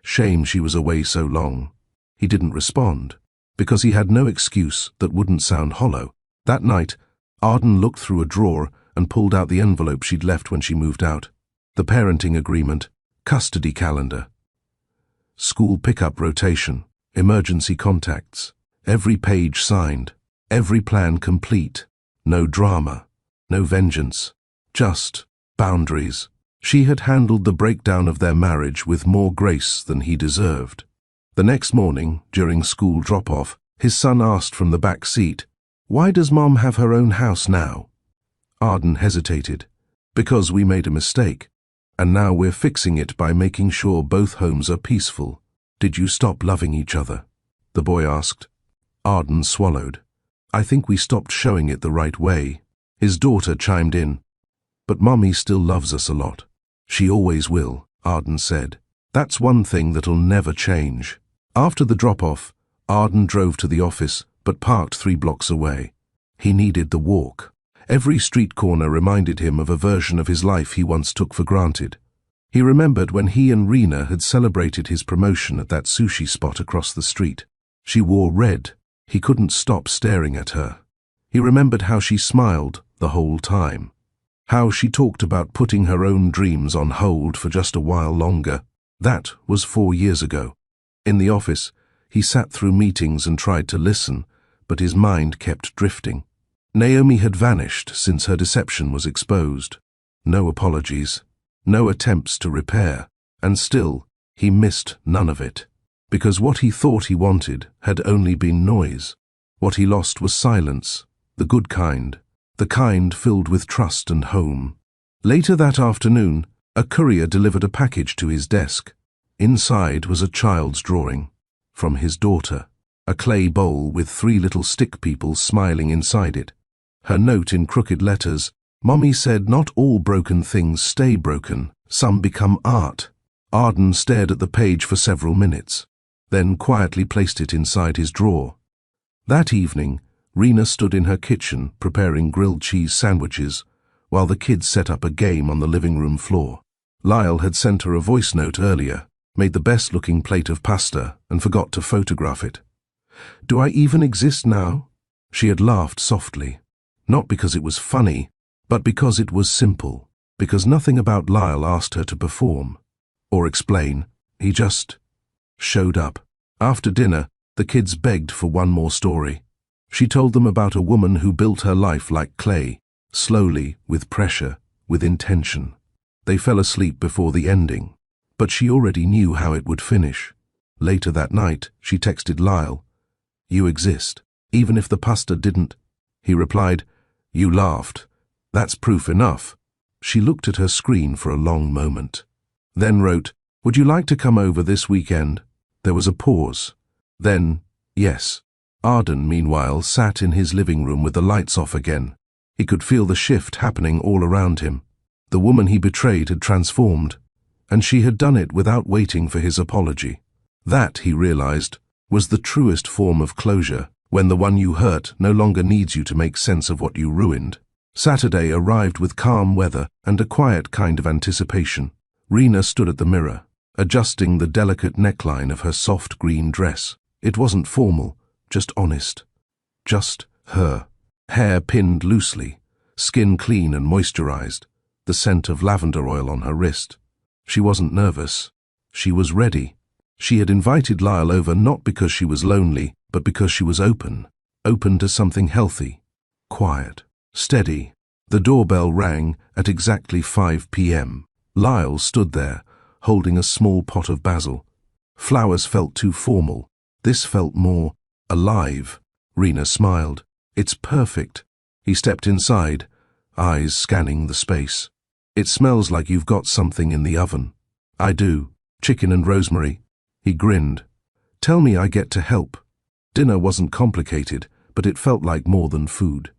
Shame she was away so long. He didn't respond, because he had no excuse that wouldn't sound hollow. That night, Arden looked through a drawer and pulled out the envelope she'd left when she moved out. The parenting agreement, custody calendar, school pickup rotation, emergency contacts, every page signed, every plan complete. No drama, no vengeance, just boundaries. She had handled the breakdown of their marriage with more grace than he deserved. The next morning, during school drop-off, his son asked from the back seat, "Why does Mom have her own house now?" Arden hesitated. "Because we made a mistake, and now we're fixing it by making sure both homes are peaceful." "Did you stop loving each other?" the boy asked. Arden swallowed. "I think we stopped showing it the right way." His daughter chimed in. "But Mommy still loves us a lot." "She always will," Arden said. "That's one thing that'll never change." After the drop-off, Arden drove to the office, but parked 3 blocks away. He needed the walk. Every street corner reminded him of a version of his life he once took for granted. He remembered when he and Rena had celebrated his promotion at that sushi spot across the street. She wore red. He couldn't stop staring at her. He remembered how she smiled the whole time. How she talked about putting her own dreams on hold for just a while longer. That was 4 years ago. In the office, he sat through meetings and tried to listen, but his mind kept drifting. Naomi had vanished since her deception was exposed. No apologies, no attempts to repair, and still, he missed none of it. Because what he thought he wanted had only been noise. What he lost was silence, the good kind, the kind filled with trust and home. Later that afternoon, a courier delivered a package to his desk. Inside was a child's drawing, from his daughter, a clay bowl with 3 little stick people smiling inside it. Her note in crooked letters, "Mommy said not all broken things stay broken, some become art." Arden stared at the page for several minutes, then quietly placed it inside his drawer. That evening, Rena stood in her kitchen preparing grilled cheese sandwiches, while the kids set up a game on the living room floor. Lyle had sent her a voice note earlier, made the best-looking plate of pasta, and forgot to photograph it. "Do I even exist now?" She had laughed softly, not because it was funny, but because it was simple, because nothing about Lyle asked her to perform or explain. He just showed up. After dinner, the kids begged for one more story. She told them about a woman who built her life like clay, slowly, with pressure, with intention. They fell asleep before the ending, but she already knew how it would finish. Later that night, she texted Lyle, "You exist, even if the pasta didn't." He replied, "You laughed. That's proof enough." She looked at her screen for a long moment, then wrote, "Would you like to come over this weekend?" There was a pause. Then, yes. Arden, meanwhile, sat in his living room with the lights off again. He could feel the shift happening all around him. The woman he betrayed had transformed, and she had done it without waiting for his apology. That, he realized, was the truest form of closure when the one you hurt no longer needs you to make sense of what you ruined. Saturday arrived with calm weather and a quiet kind of anticipation. Rena stood at the mirror, adjusting the delicate neckline of her soft green dress. It wasn't formal, just honest. Just her. Hair pinned loosely, skin clean and moisturized, the scent of lavender oil on her wrist. She wasn't nervous. She was ready. She had invited Lyle over not because she was lonely, but because she was open to something healthy, quiet, steady. The doorbell rang at exactly 5 p.m. Lyle stood there, holding a small pot of basil. Flowers felt too formal. This felt more alive. Rena smiled. It's perfect. He stepped inside, eyes scanning the space. It smells like you've got something in the oven. I do. Chicken and rosemary. He grinned. Tell me I get to help. Dinner wasn't complicated, but it felt like more than food.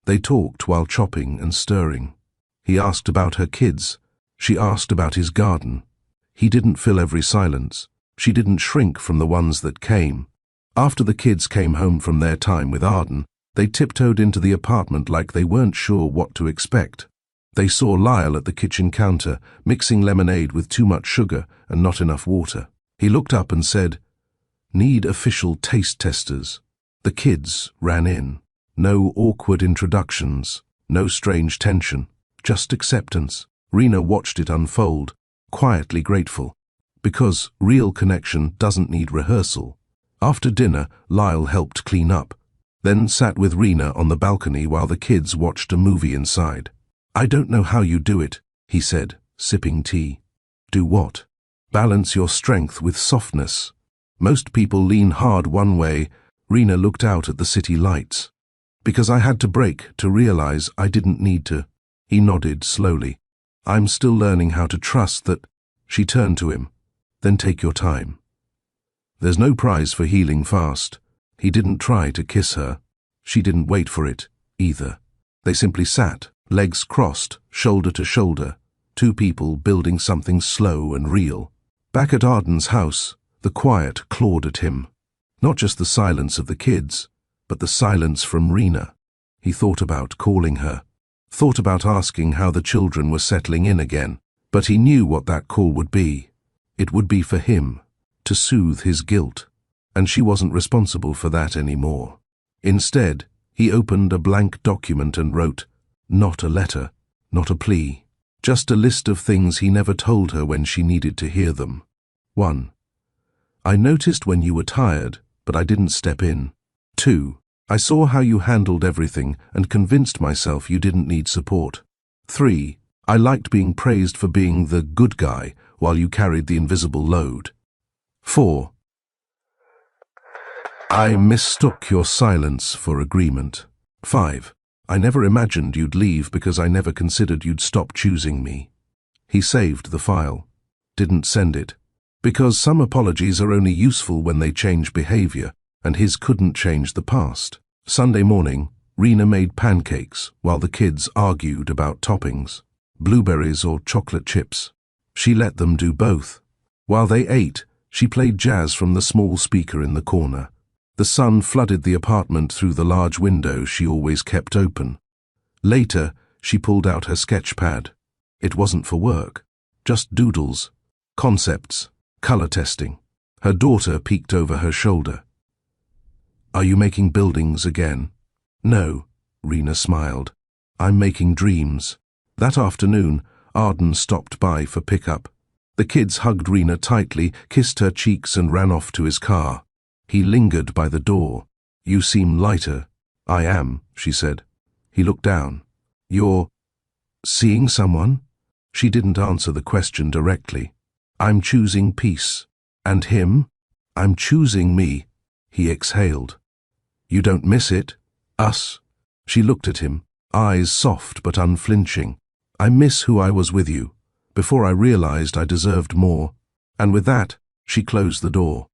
They talked while chopping and stirring. He asked about her kids. She asked about his garden. He didn't fill every silence. She didn't shrink from the ones that came. After the kids came home from their time with Arden, they tiptoed into the apartment like they weren't sure what to expect. They saw Lyle at the kitchen counter, mixing lemonade with too much sugar and not enough water. He looked up and said, "Need official taste testers." The kids ran in. No awkward introductions, no strange tension, just acceptance. Rena watched it unfold, quietly grateful, because real connection doesn't need rehearsal. After dinner, Lyle helped clean up, then sat with Rena on the balcony while the kids watched a movie inside. "I don't know how you do it," he said, sipping tea. "Do what?" "Balance your strength with softness. Most people lean hard one way." Rena looked out at the city lights. "Because I had to break to realize I didn't need to." He nodded slowly. "I'm still learning how to trust that." She turned to him. "Then take your time. There's no prize for healing fast." He didn't try to kiss her. She didn't wait for it, either. They simply sat, legs crossed, shoulder to shoulder, two people building something slow and real. Back at Arden's house, the quiet clawed at him. Not just the silence of the kids, but the silence from Rena. He thought about calling her, thought about asking how the children were settling in again, but he knew what that call would be. It would be for him, to soothe his guilt, and she wasn't responsible for that anymore. Instead, he opened a blank document and wrote, not a letter, not a plea, just a list of things he never told her when she needed to hear them. 1. I noticed when you were tired, but I didn't step in. 2. I saw how you handled everything and convinced myself you didn't need support. 3. I liked being praised for being the good guy while you carried the invisible load. 4. I mistook your silence for agreement. 5. I never imagined you'd leave because I never considered you'd stop choosing me. He saved the file. Didn't send it. Because some apologies are only useful when they change behavior, and his couldn't change the past. Sunday morning, Rena made pancakes while the kids argued about toppings, blueberries or chocolate chips. She let them do both. While they ate, she played jazz from the small speaker in the corner. The sun flooded the apartment through the large window she always kept open. Later, she pulled out her sketch pad. It wasn't for work, just doodles, concepts, color testing. Her daughter peeked over her shoulder. Are you making buildings again? No, Rena smiled. I'm making dreams. That afternoon, Arden stopped by for pickup. The kids hugged Rena tightly, kissed her cheeks and ran off to his car. He lingered by the door. You seem lighter. I am, she said. He looked down. You're seeing someone? She didn't answer the question directly. I'm choosing peace. And him? I'm choosing me. He exhaled. You don't miss it? Us? She looked at him, eyes soft but unflinching. I miss who I was with you, before I realized I deserved more. And with that, she closed the door.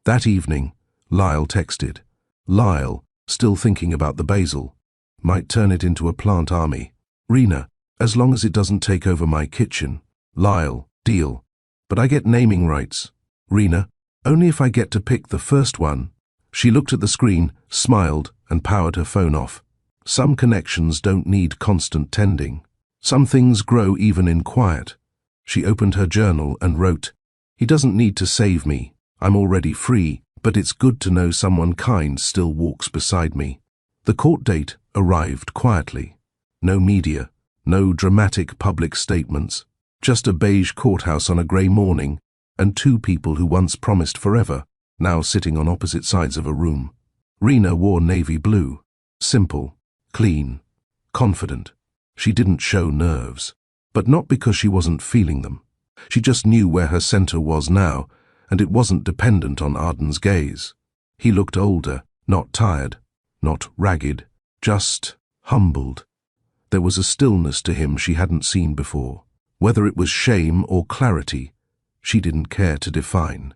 That evening, Lyle texted. Lyle, still thinking about the basil, might turn it into a plant army. Rena, as long as it doesn't take over my kitchen. Lyle, deal. But I get naming rights. Rena, only if I get to pick the first one. She looked at the screen, smiled, and powered her phone off. Some connections don't need constant tending. Some things grow even in quiet. She opened her journal and wrote, "He doesn't need to save me. I'm already free, but it's good to know someone kind still walks beside me." The court date arrived quietly. No media, no dramatic public statements, just a beige courthouse on a grey morning, and two people who once promised forever, now sitting on opposite sides of a room. Rena wore navy blue, simple, clean, confident. She didn't show nerves, but not because she wasn't feeling them. She just knew where her center was now, and it wasn't dependent on Arden's gaze. He looked older, not tired, not ragged, just humbled. There was a stillness to him she hadn't seen before. Whether it was shame or clarity, she didn't care to define.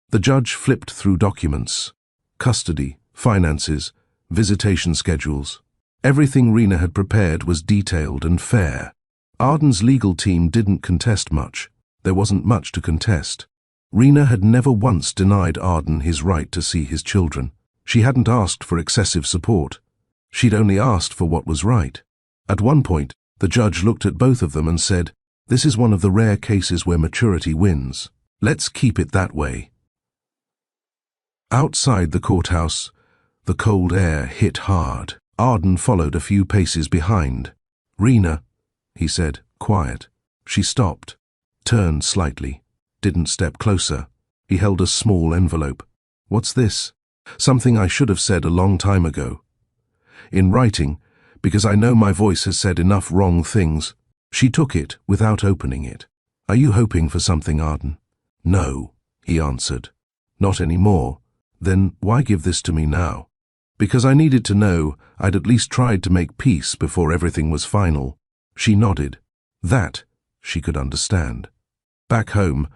The judge flipped through documents, custody, finances, visitation schedules. Everything Rena had prepared was detailed and fair. Arden's legal team didn't contest much. There wasn't much to contest. Rena had never once denied Arden his right to see his children. She hadn't asked for excessive support. She'd only asked for what was right. At one point, the judge looked at both of them and said, "This is one of the rare cases where maturity wins. Let's keep it that way." Outside the courthouse, the cold air hit hard. Arden followed a few paces behind. "Rena," he said, quiet. She stopped, turned slightly, didn't step closer. He held a small envelope. "What's this?" "Something I should have said a long time ago. In writing, because I know my voice has said enough wrong things." She took it without opening it. "Are you hoping for something, Arden?" "No," he answered. "Not anymore. Then why give this to me now?" "Because I needed to know I'd at least tried to make peace before everything was final." She nodded. That she could understand. Back home,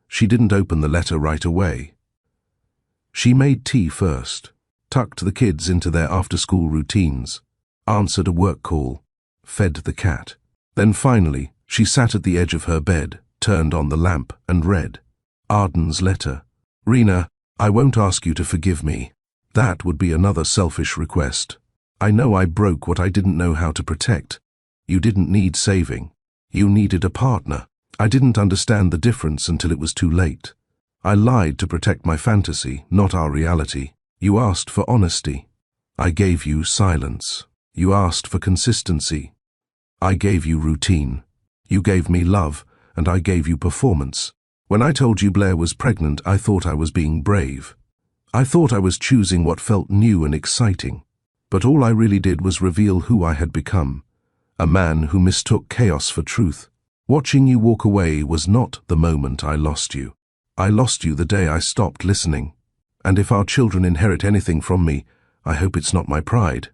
she didn't open the letter right away. She made tea first, tucked the kids into their after-school routines, answered a work call, fed the cat. Then finally, she sat at the edge of her bed, turned on the lamp, and read Arden's letter. "Rena, I won't ask you to forgive me. That would be another selfish request. I know I broke what I didn't know how to protect. You didn't need saving. You needed a partner. I didn't understand the difference until it was too late. I lied to protect my fantasy, not our reality. You asked for honesty. I gave you silence. You asked for consistency. I gave you routine. You gave me love, and I gave you performance. When I told you Blair was pregnant, I thought I was being brave. I thought I was choosing what felt new and exciting. But all I really did was reveal who I had become. A man who mistook chaos for truth. Watching you walk away was not the moment I lost you. I lost you the day I stopped listening. And if our children inherit anything from me, I hope it's not my pride.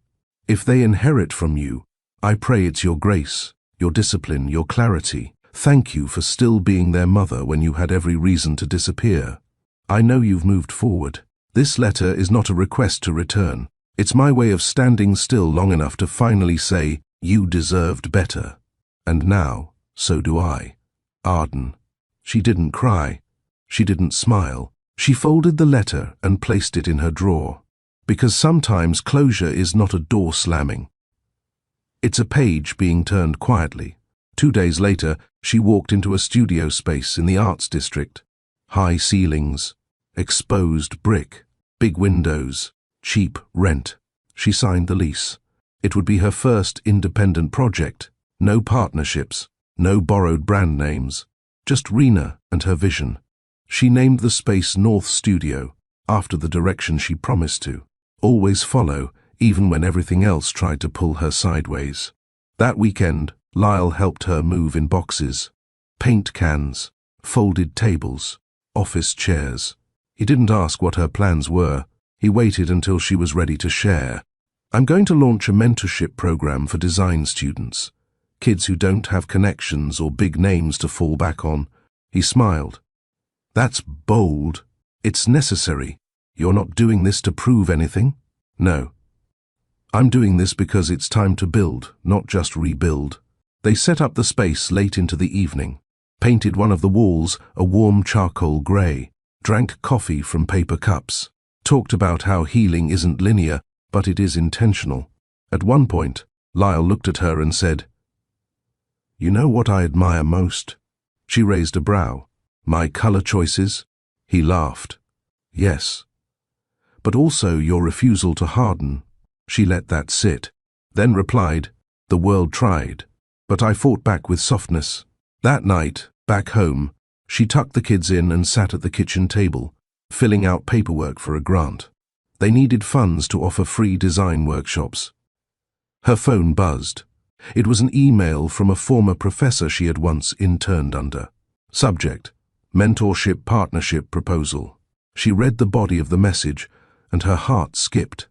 If they inherit from you, I pray it's your grace, your discipline, your clarity. Thank you for still being their mother when you had every reason to disappear. I know you've moved forward. This letter is not a request to return. It's my way of standing still long enough to finally say, you deserved better. And now, so do I. Arden." She didn't cry. She didn't smile. She folded the letter and placed it in her drawer. Because sometimes closure is not a door slamming. It's a page being turned quietly. 2 days later, she walked into a studio space in the arts district. High ceilings, exposed brick, big windows, cheap rent. She signed the lease. It would be her first independent project. No partnerships, no borrowed brand names. Just Rena and her vision. She named the space North Studio, after the direction she promised to. Always follow, even when everything else tried to pull her sideways. That weekend, Lyle helped her move in boxes. Paint cans, folded tables, office chairs. He didn't ask what her plans were. He waited until she was ready to share. "I'm going to launch a mentorship program for design students. Kids who don't have connections or big names to fall back on." He smiled. "That's bold. It's necessary. You're not doing this to prove anything?" "No. I'm doing this because it's time to build, not just rebuild." They set up the space late into the evening, painted one of the walls a warm charcoal grey, drank coffee from paper cups. talked about how healing isn't linear, but it is intentional. At one point, Lyle looked at her and said, "You know what I admire most?" She raised a brow. "My color choices?" He laughed. "Yes. But also your refusal to harden." She let that sit, then replied, "The world tried, but I fought back with softness." That night, back home, she tucked the kids in and sat at the kitchen table, filling out paperwork for a grant. They needed funds to offer free design workshops. Her phone buzzed. It was an email from a former professor she had once interned under. Subject: Mentorship Partnership Proposal. She read the body of the message, and her heart skipped.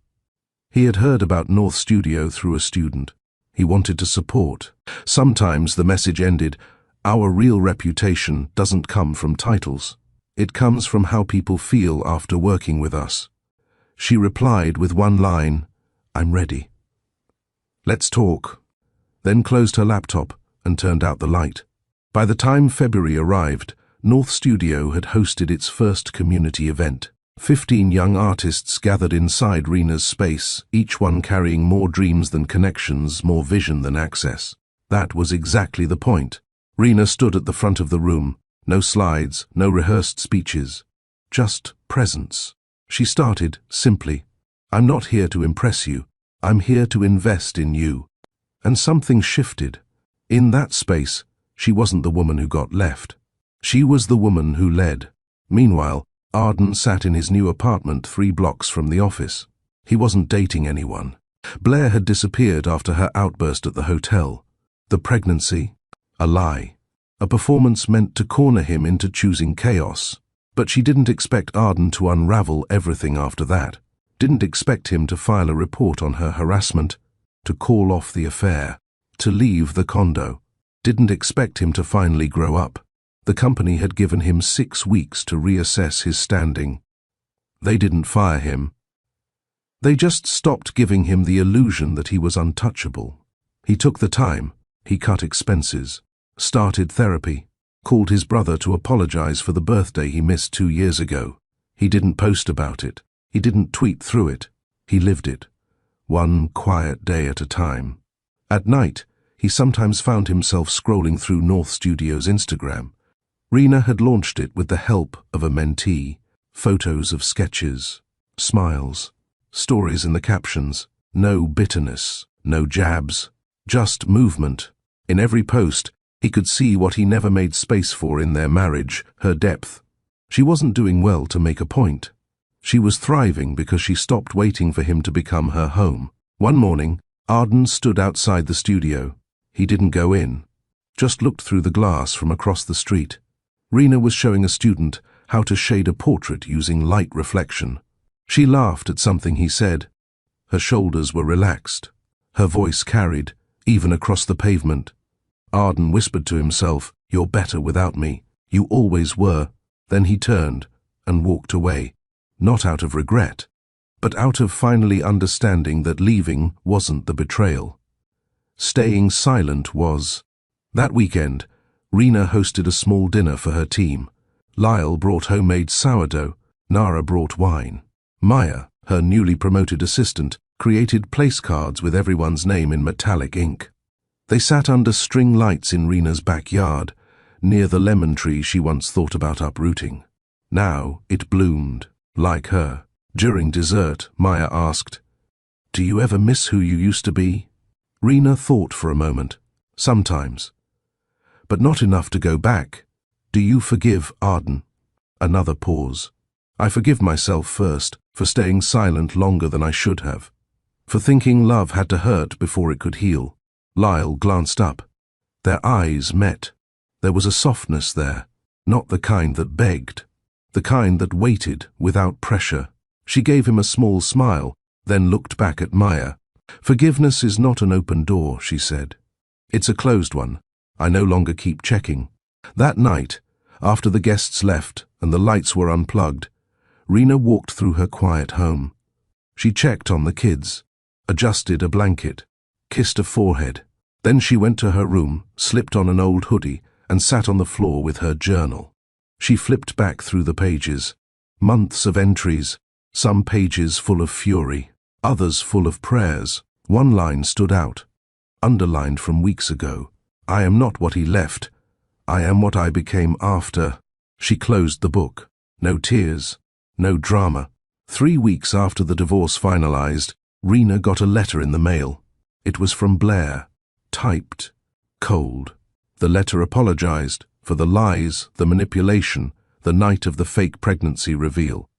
He had heard about North Studio through a student. He wanted to support. Sometimes the message ended, "Our real reputation doesn't come from titles. It comes from how people feel after working with us." She replied with one line, "I'm ready. Let's talk," then closed her laptop and turned out the light. By the time February arrived, North Studio had hosted its first community event. 15 young artists gathered inside Rena's space, each one carrying more dreams than connections, more vision than access. That was exactly the point. Rena stood at the front of the room. No slides, no rehearsed speeches. Just presence. She started, simply, "I'm not here to impress you. I'm here to invest in you." And something shifted. In that space, she wasn't the woman who got left. She was the woman who led. Meanwhile, Arden sat in his new apartment 3 blocks from the office. He wasn't dating anyone. Blair had disappeared after her outburst at the hotel. The pregnancy? A lie. A performance meant to corner him into choosing chaos. But she didn't expect Arden to unravel everything after that. Didn't expect him to file a report on her harassment, to call off the affair, to leave the condo. Didn't expect him to finally grow up. The company had given him 6 weeks to reassess his standing. They didn't fire him. They just stopped giving him the illusion that he was untouchable. He took the time. He cut expenses, started therapy, called his brother to apologize for the birthday he missed 2 years ago. He didn't post about it. He didn't tweet through it. He lived it, one quiet day at a time. At night, he sometimes found himself scrolling through North Studio's Instagram. Rena had launched it with the help of a mentee. Photos of sketches, smiles, stories in the captions. No bitterness, no jabs, just movement. In every post, he could see what he never made space for in their marriage, her depth. She wasn't doing well to make a point. She was thriving because she stopped waiting for him to become her home. One morning, Arden stood outside the studio. He didn't go in, just looked through the glass from across the street. Rena was showing a student how to shade a portrait using light reflection. She laughed at something he said. Her shoulders were relaxed. Her voice carried, even across the pavement. Arden whispered to himself, "You're better without me. You always were." Then he turned and walked away, not out of regret, but out of finally understanding that leaving wasn't the betrayal. Staying silent was. That weekend, Rena hosted a small dinner for her team. Lyle brought homemade sourdough. Nara brought wine. Maya, her newly promoted assistant, created place cards with everyone's name in metallic ink. They sat under string lights in Rena's backyard, near the lemon tree she once thought about uprooting. Now it bloomed, like her. During dessert, Maya asked, "Do you ever miss who you used to be?" Rena thought for a moment. Sometimes. But not enough to go back. "Do you forgive Arden?" Another pause. "I forgive myself first, for staying silent longer than I should have. For thinking love had to hurt before it could heal." Lyle glanced up. Their eyes met. There was a softness there, not the kind that begged, the kind that waited without pressure. She gave him a small smile, then looked back at Maya. "Forgiveness is not an open door," she said. "It's a closed one. I no longer keep checking." That night, after the guests left and the lights were unplugged, Rena walked through her quiet home. She checked on the kids, adjusted a blanket, kissed a forehead. Then she went to her room, slipped on an old hoodie, and sat on the floor with her journal. She flipped back through the pages. Months of entries, some pages full of fury, others full of prayers. One line stood out, underlined from weeks ago. I am not what he left. I am what I became after. She closed the book. No tears, no drama. 3 weeks after the divorce finalized, Rena got a letter in the mail. It was from Blair, typed, cold. The letter apologized for the lies, the manipulation, the night of the fake pregnancy reveal.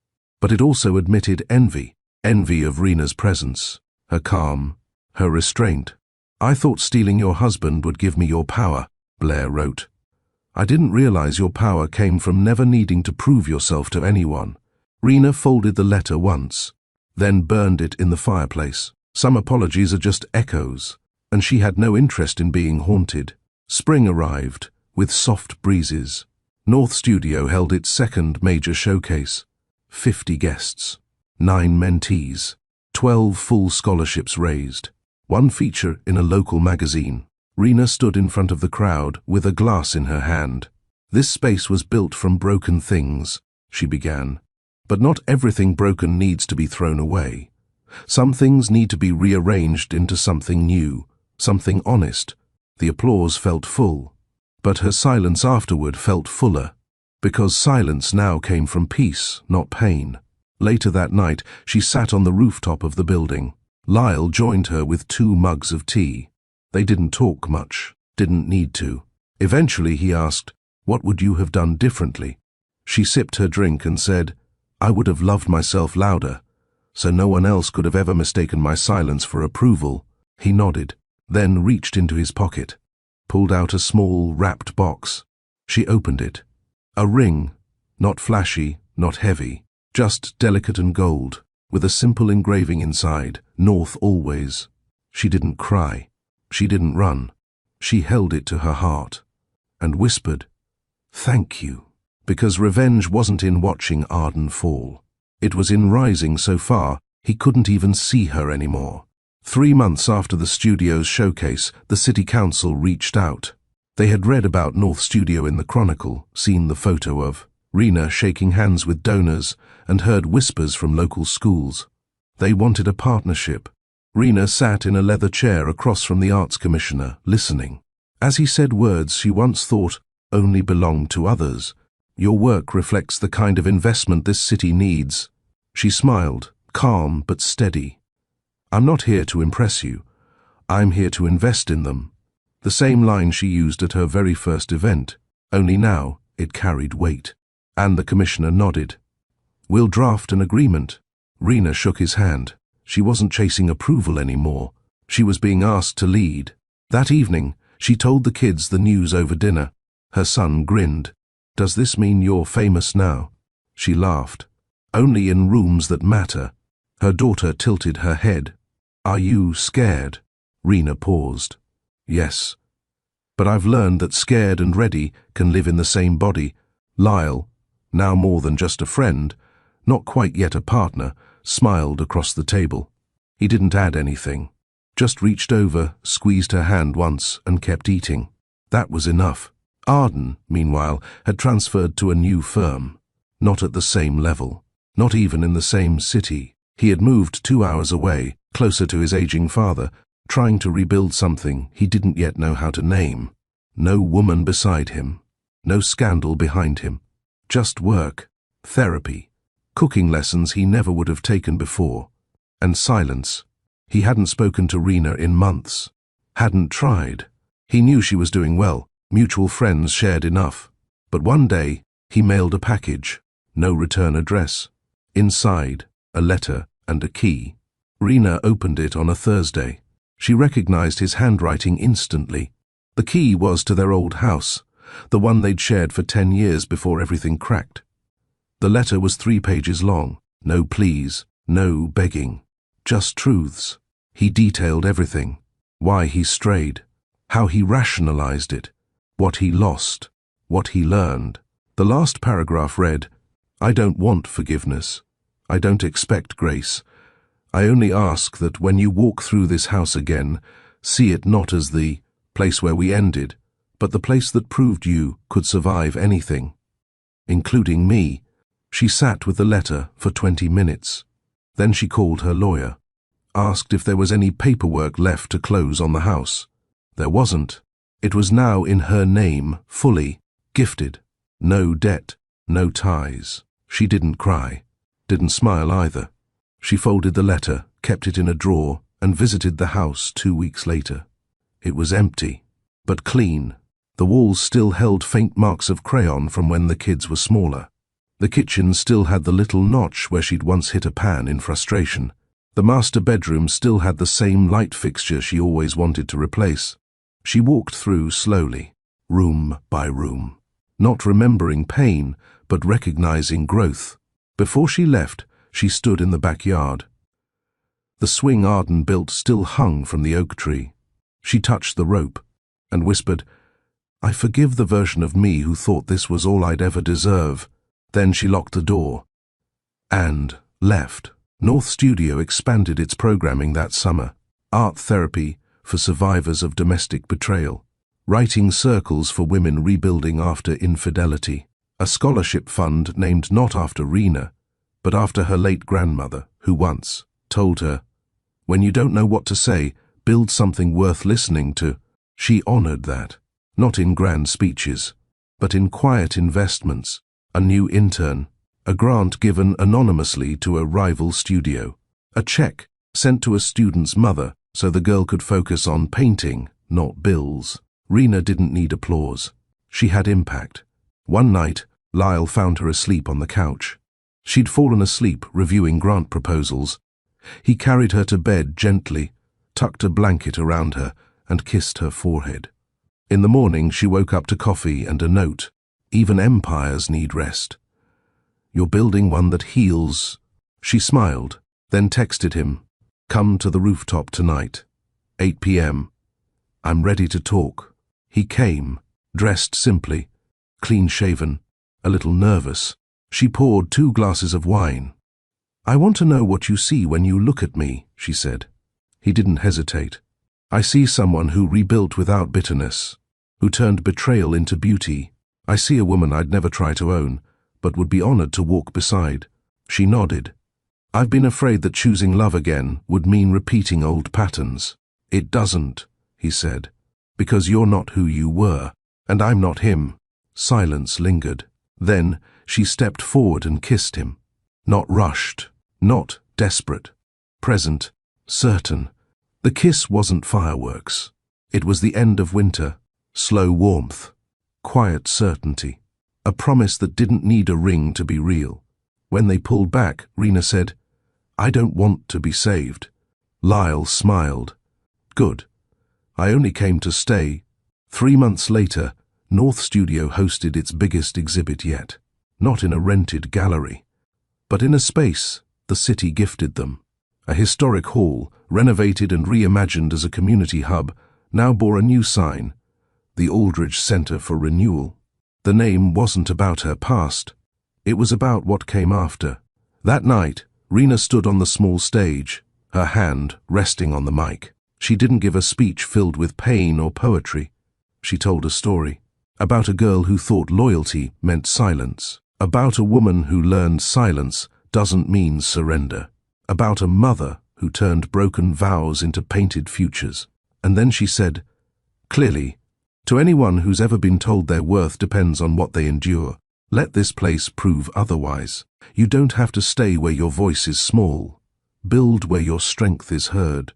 But it also admitted envy of Rena's presence, her calm, her restraint. I thought stealing your husband would give me your power, Blair wrote. I didn't realize your power came from never needing to prove yourself to anyone. Rena folded the letter once, then burned it in the fireplace. Some apologies are just echoes, and she had no interest in being haunted. Spring arrived, with soft breezes. North Studio held its second major showcase. 50 guests, 9 mentees, 12 full scholarships raised, 1 feature in a local magazine. Rena stood in front of the crowd with a glass in her hand. This space was built from broken things, she began. But not everything broken needs to be thrown away. Some things need to be rearranged into something new, something honest. The applause felt full, but her silence afterward felt fuller, because silence now came from peace, not pain. Later that night, she sat on the rooftop of the building. Lyle joined her with 2 mugs of tea. They didn't talk much, didn't need to. Eventually he asked, "What would you have done differently?" She sipped her drink and said, "I would have loved myself louder, so no one else could have ever mistaken my silence for approval." He nodded, then reached into his pocket, pulled out a small, wrapped box. She opened it. A ring, not flashy, not heavy, just delicate and gold, with a simple engraving inside, North always. She didn't cry. She didn't run. She held it to her heart and whispered, "Thank you," because revenge wasn't in watching Arden fall. It was in rising so far he couldn't even see her anymore. 3 months after the studio's showcase, the city council reached out. They had read about North Studio in the Chronicle, seen the photo of Rena shaking hands with donors, and heard whispers from local schools. They wanted a partnership. Rena sat in a leather chair across from the arts commissioner, listening. As he said words she once thought only belonged to others. "Your work reflects the kind of investment this city needs." She smiled, calm but steady. "I'm not here to impress you. I'm here to invest in them." The same line she used at her very first event, only now it carried weight. And the commissioner nodded. "We'll draft an agreement." Rena shook his hand. She wasn't chasing approval anymore. She was being asked to lead. That evening, she told the kids the news over dinner. Her son grinned. "Does this mean you're famous now?" She laughed. "Only in rooms that matter." Her daughter tilted her head. "Are you scared?" Rena paused. "Yes. But I've learned that scared and ready can live in the same body." Lyle, now more than just a friend, not quite yet a partner, smiled across the table. He didn't add anything, just reached over, squeezed her hand once, and kept eating. That was enough. Arden, meanwhile, had transferred to a new firm. Not at the same level, not even in the same city. He had moved 2 hours away, closer to his aging father, trying to rebuild something he didn't yet know how to name. No woman beside him, no scandal behind him. Just work, therapy, cooking lessons he never would have taken before, and silence. He hadn't spoken to Rena in months, hadn't tried. He knew she was doing well, mutual friends shared enough. But one day, he mailed a package, no return address. Inside, a letter and a key. Rena opened it on a Thursday. She recognized his handwriting instantly. The key was to their old house, the one they'd shared for 10 years before everything cracked. The letter was 3 pages long. No pleas, no begging, just truths. He detailed everything. Why he strayed, how he rationalized it, what he lost, what he learned. The last paragraph read, "I don't want forgiveness. I don't expect grace. I only ask that when you walk through this house again, see it not as the place where we ended, but the place that proved you could survive anything, including me." She sat with the letter for 20 minutes. Then she called her lawyer, asked if there was any paperwork left to close on the house. There wasn't. It was now in her name, fully, gifted. No debt, no ties. She didn't cry, didn't smile either. She folded the letter, kept it in a drawer, and visited the house 2 weeks later. It was empty, but clean. The walls still held faint marks of crayon from when the kids were smaller. The kitchen still had the little notch where she'd once hit a pan in frustration. The master bedroom still had the same light fixture she always wanted to replace. She walked through slowly, room by room, not remembering pain, but recognizing growth. Before she left, she stood in the backyard. The swing Arden built still hung from the oak tree. She touched the rope and whispered, "I forgive the version of me who thought this was all I'd ever deserve." Then she locked the door and left. North Studio expanded its programming that summer. Art therapy for survivors of domestic betrayal, writing circles for women rebuilding after infidelity, a scholarship fund named not after Rena, but after her late grandmother, who once told her, "When you don't know what to say, build something worth listening to." She honored that, not in grand speeches, but in quiet investments. A new intern, a grant given anonymously to a rival studio, a check sent to a student's mother so the girl could focus on painting, not bills. Rena didn't need applause. She had impact. One night, Lyle found her asleep on the couch. She'd fallen asleep reviewing grant proposals. He carried her to bed gently, tucked a blanket around her, and kissed her forehead. In the morning, she woke up to coffee and a note. "Even empires need rest. You're building one that heals." She smiled, then texted him, "Come to the rooftop tonight, 8 p.m. I'm ready to talk." He came, dressed simply, clean-shaven, a little nervous. She poured 2 glasses of wine. "I want to know what you see when you look at me," she said. He didn't hesitate. "I see someone who rebuilt without bitterness, who turned betrayal into beauty. I see a woman I'd never try to own, but would be honored to walk beside." She nodded. "I've been afraid that choosing love again would mean repeating old patterns." "It doesn't," he said, "because you're not who you were, and I'm not him." Silence lingered. Then she stepped forward and kissed him. Not rushed, not desperate, present, certain. The kiss wasn't fireworks. It was the end of winter, slow warmth, quiet certainty, a promise that didn't need a ring to be real. When they pulled back, Rena said, "I don't want to be saved." Lyle smiled. "Good. I only came to stay." 3 months later, North Studio hosted its biggest exhibit yet. Not in a rented gallery, but in a space the city gifted them. A historic hall, renovated and reimagined as a community hub, now bore a new sign, the Aldridge Center for Renewal. The name wasn't about her past. It was about what came after. That night, Rena stood on the small stage, her hand resting on the mic. She didn't give a speech filled with pain or poetry. She told a story about a girl who thought loyalty meant silence, about a woman who learned silence doesn't mean surrender, about a mother who turned broken vows into painted futures. And then she said, clearly, to anyone who's ever been told their worth depends on what they endure, let this place prove otherwise. You don't have to stay where your voice is small. Build where your strength is heard.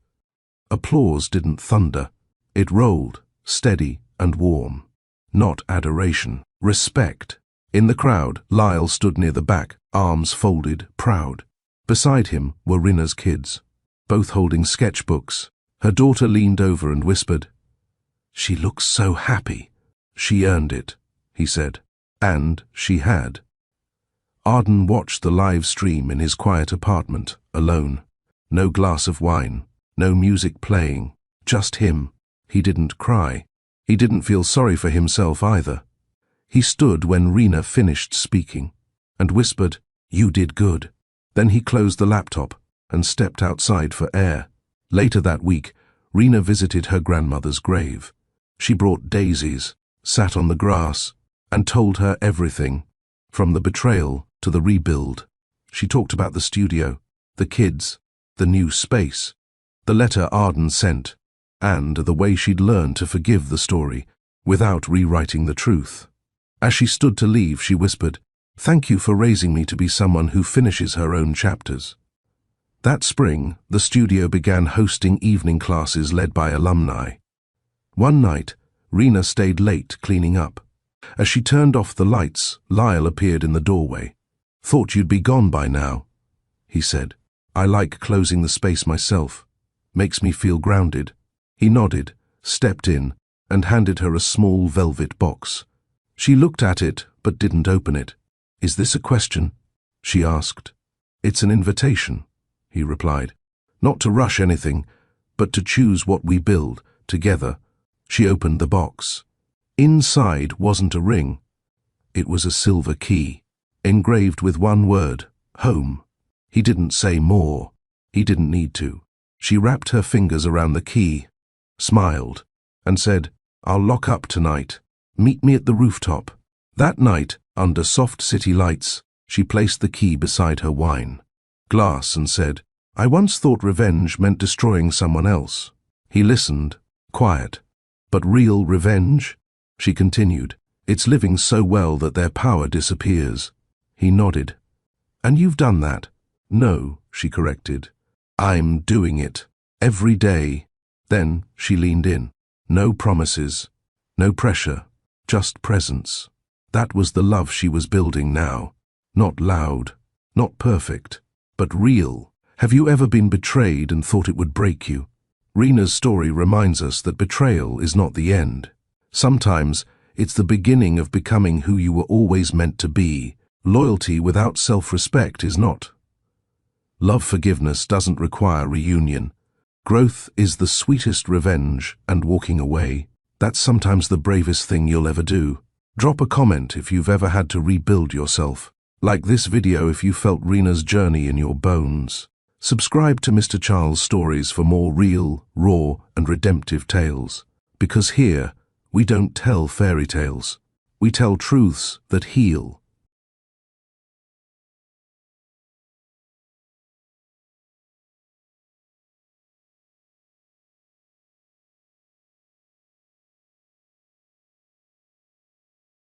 Applause didn't thunder. It rolled, steady and warm. Not adoration, respect. In the crowd, Lyle stood near the back, arms folded, proud. Beside him were Rena's kids, both holding sketchbooks. Her daughter leaned over and whispered, "She looks so happy." "She earned it," he said. And she had. Arden watched the live stream in his quiet apartment, alone. No glass of wine, no music playing, just him. He didn't cry. He didn't feel sorry for himself either. He stood when Rena finished speaking and whispered, "You did good." Then he closed the laptop and stepped outside for air. Later that week, Rena visited her grandmother's grave. She brought daisies, sat on the grass, and told her everything, from the betrayal to the rebuild. She talked about the studio, the kids, the new space, the letter Arden sent, and the way she'd learned to forgive the story without rewriting the truth. As she stood to leave, she whispered, "Thank you for raising me to be someone who finishes her own chapters." That spring, the studio began hosting evening classes led by alumni. One night, Rena stayed late cleaning up. As she turned off the lights, Lyle appeared in the doorway. "Thought you'd be gone by now," he said. "I like closing the space myself. Makes me feel grounded." He nodded, stepped in, and handed her a small velvet box. She looked at it, but didn't open it. "Is this a question?" she asked. "It's an invitation," he replied. "Not to rush anything, but to choose what we build, together." She opened the box. Inside wasn't a ring. It was a silver key, engraved with one word, home. He didn't say more. He didn't need to. She wrapped her fingers around the key, smiled, and said, "I'll lock up tonight. Meet me at the rooftop." That night, under soft city lights, she placed the key beside her wine glass and said, "I once thought revenge meant destroying someone else." He listened, quiet. "But real revenge?" she continued. "It's living so well that their power disappears." He nodded. "And you've done that?" "No," she corrected. "I'm doing it. Every day." Then she leaned in. No promises, no pressure, just presence. That was the love she was building now. Not loud, not perfect, but real. Have you ever been betrayed and thought it would break you? Rena's story reminds us that betrayal is not the end. Sometimes it's the beginning of becoming who you were always meant to be. Loyalty without self-respect is not. Love forgiveness doesn't require reunion. Growth is the sweetest revenge, and walking away, that's sometimes the bravest thing you'll ever do. Drop a comment if you've ever had to rebuild yourself. Like this video if you felt Rena's journey in your bones. Subscribe to Mr. Charles Stories for more real, raw, and redemptive tales. Because here, we don't tell fairy tales. We tell truths that heal.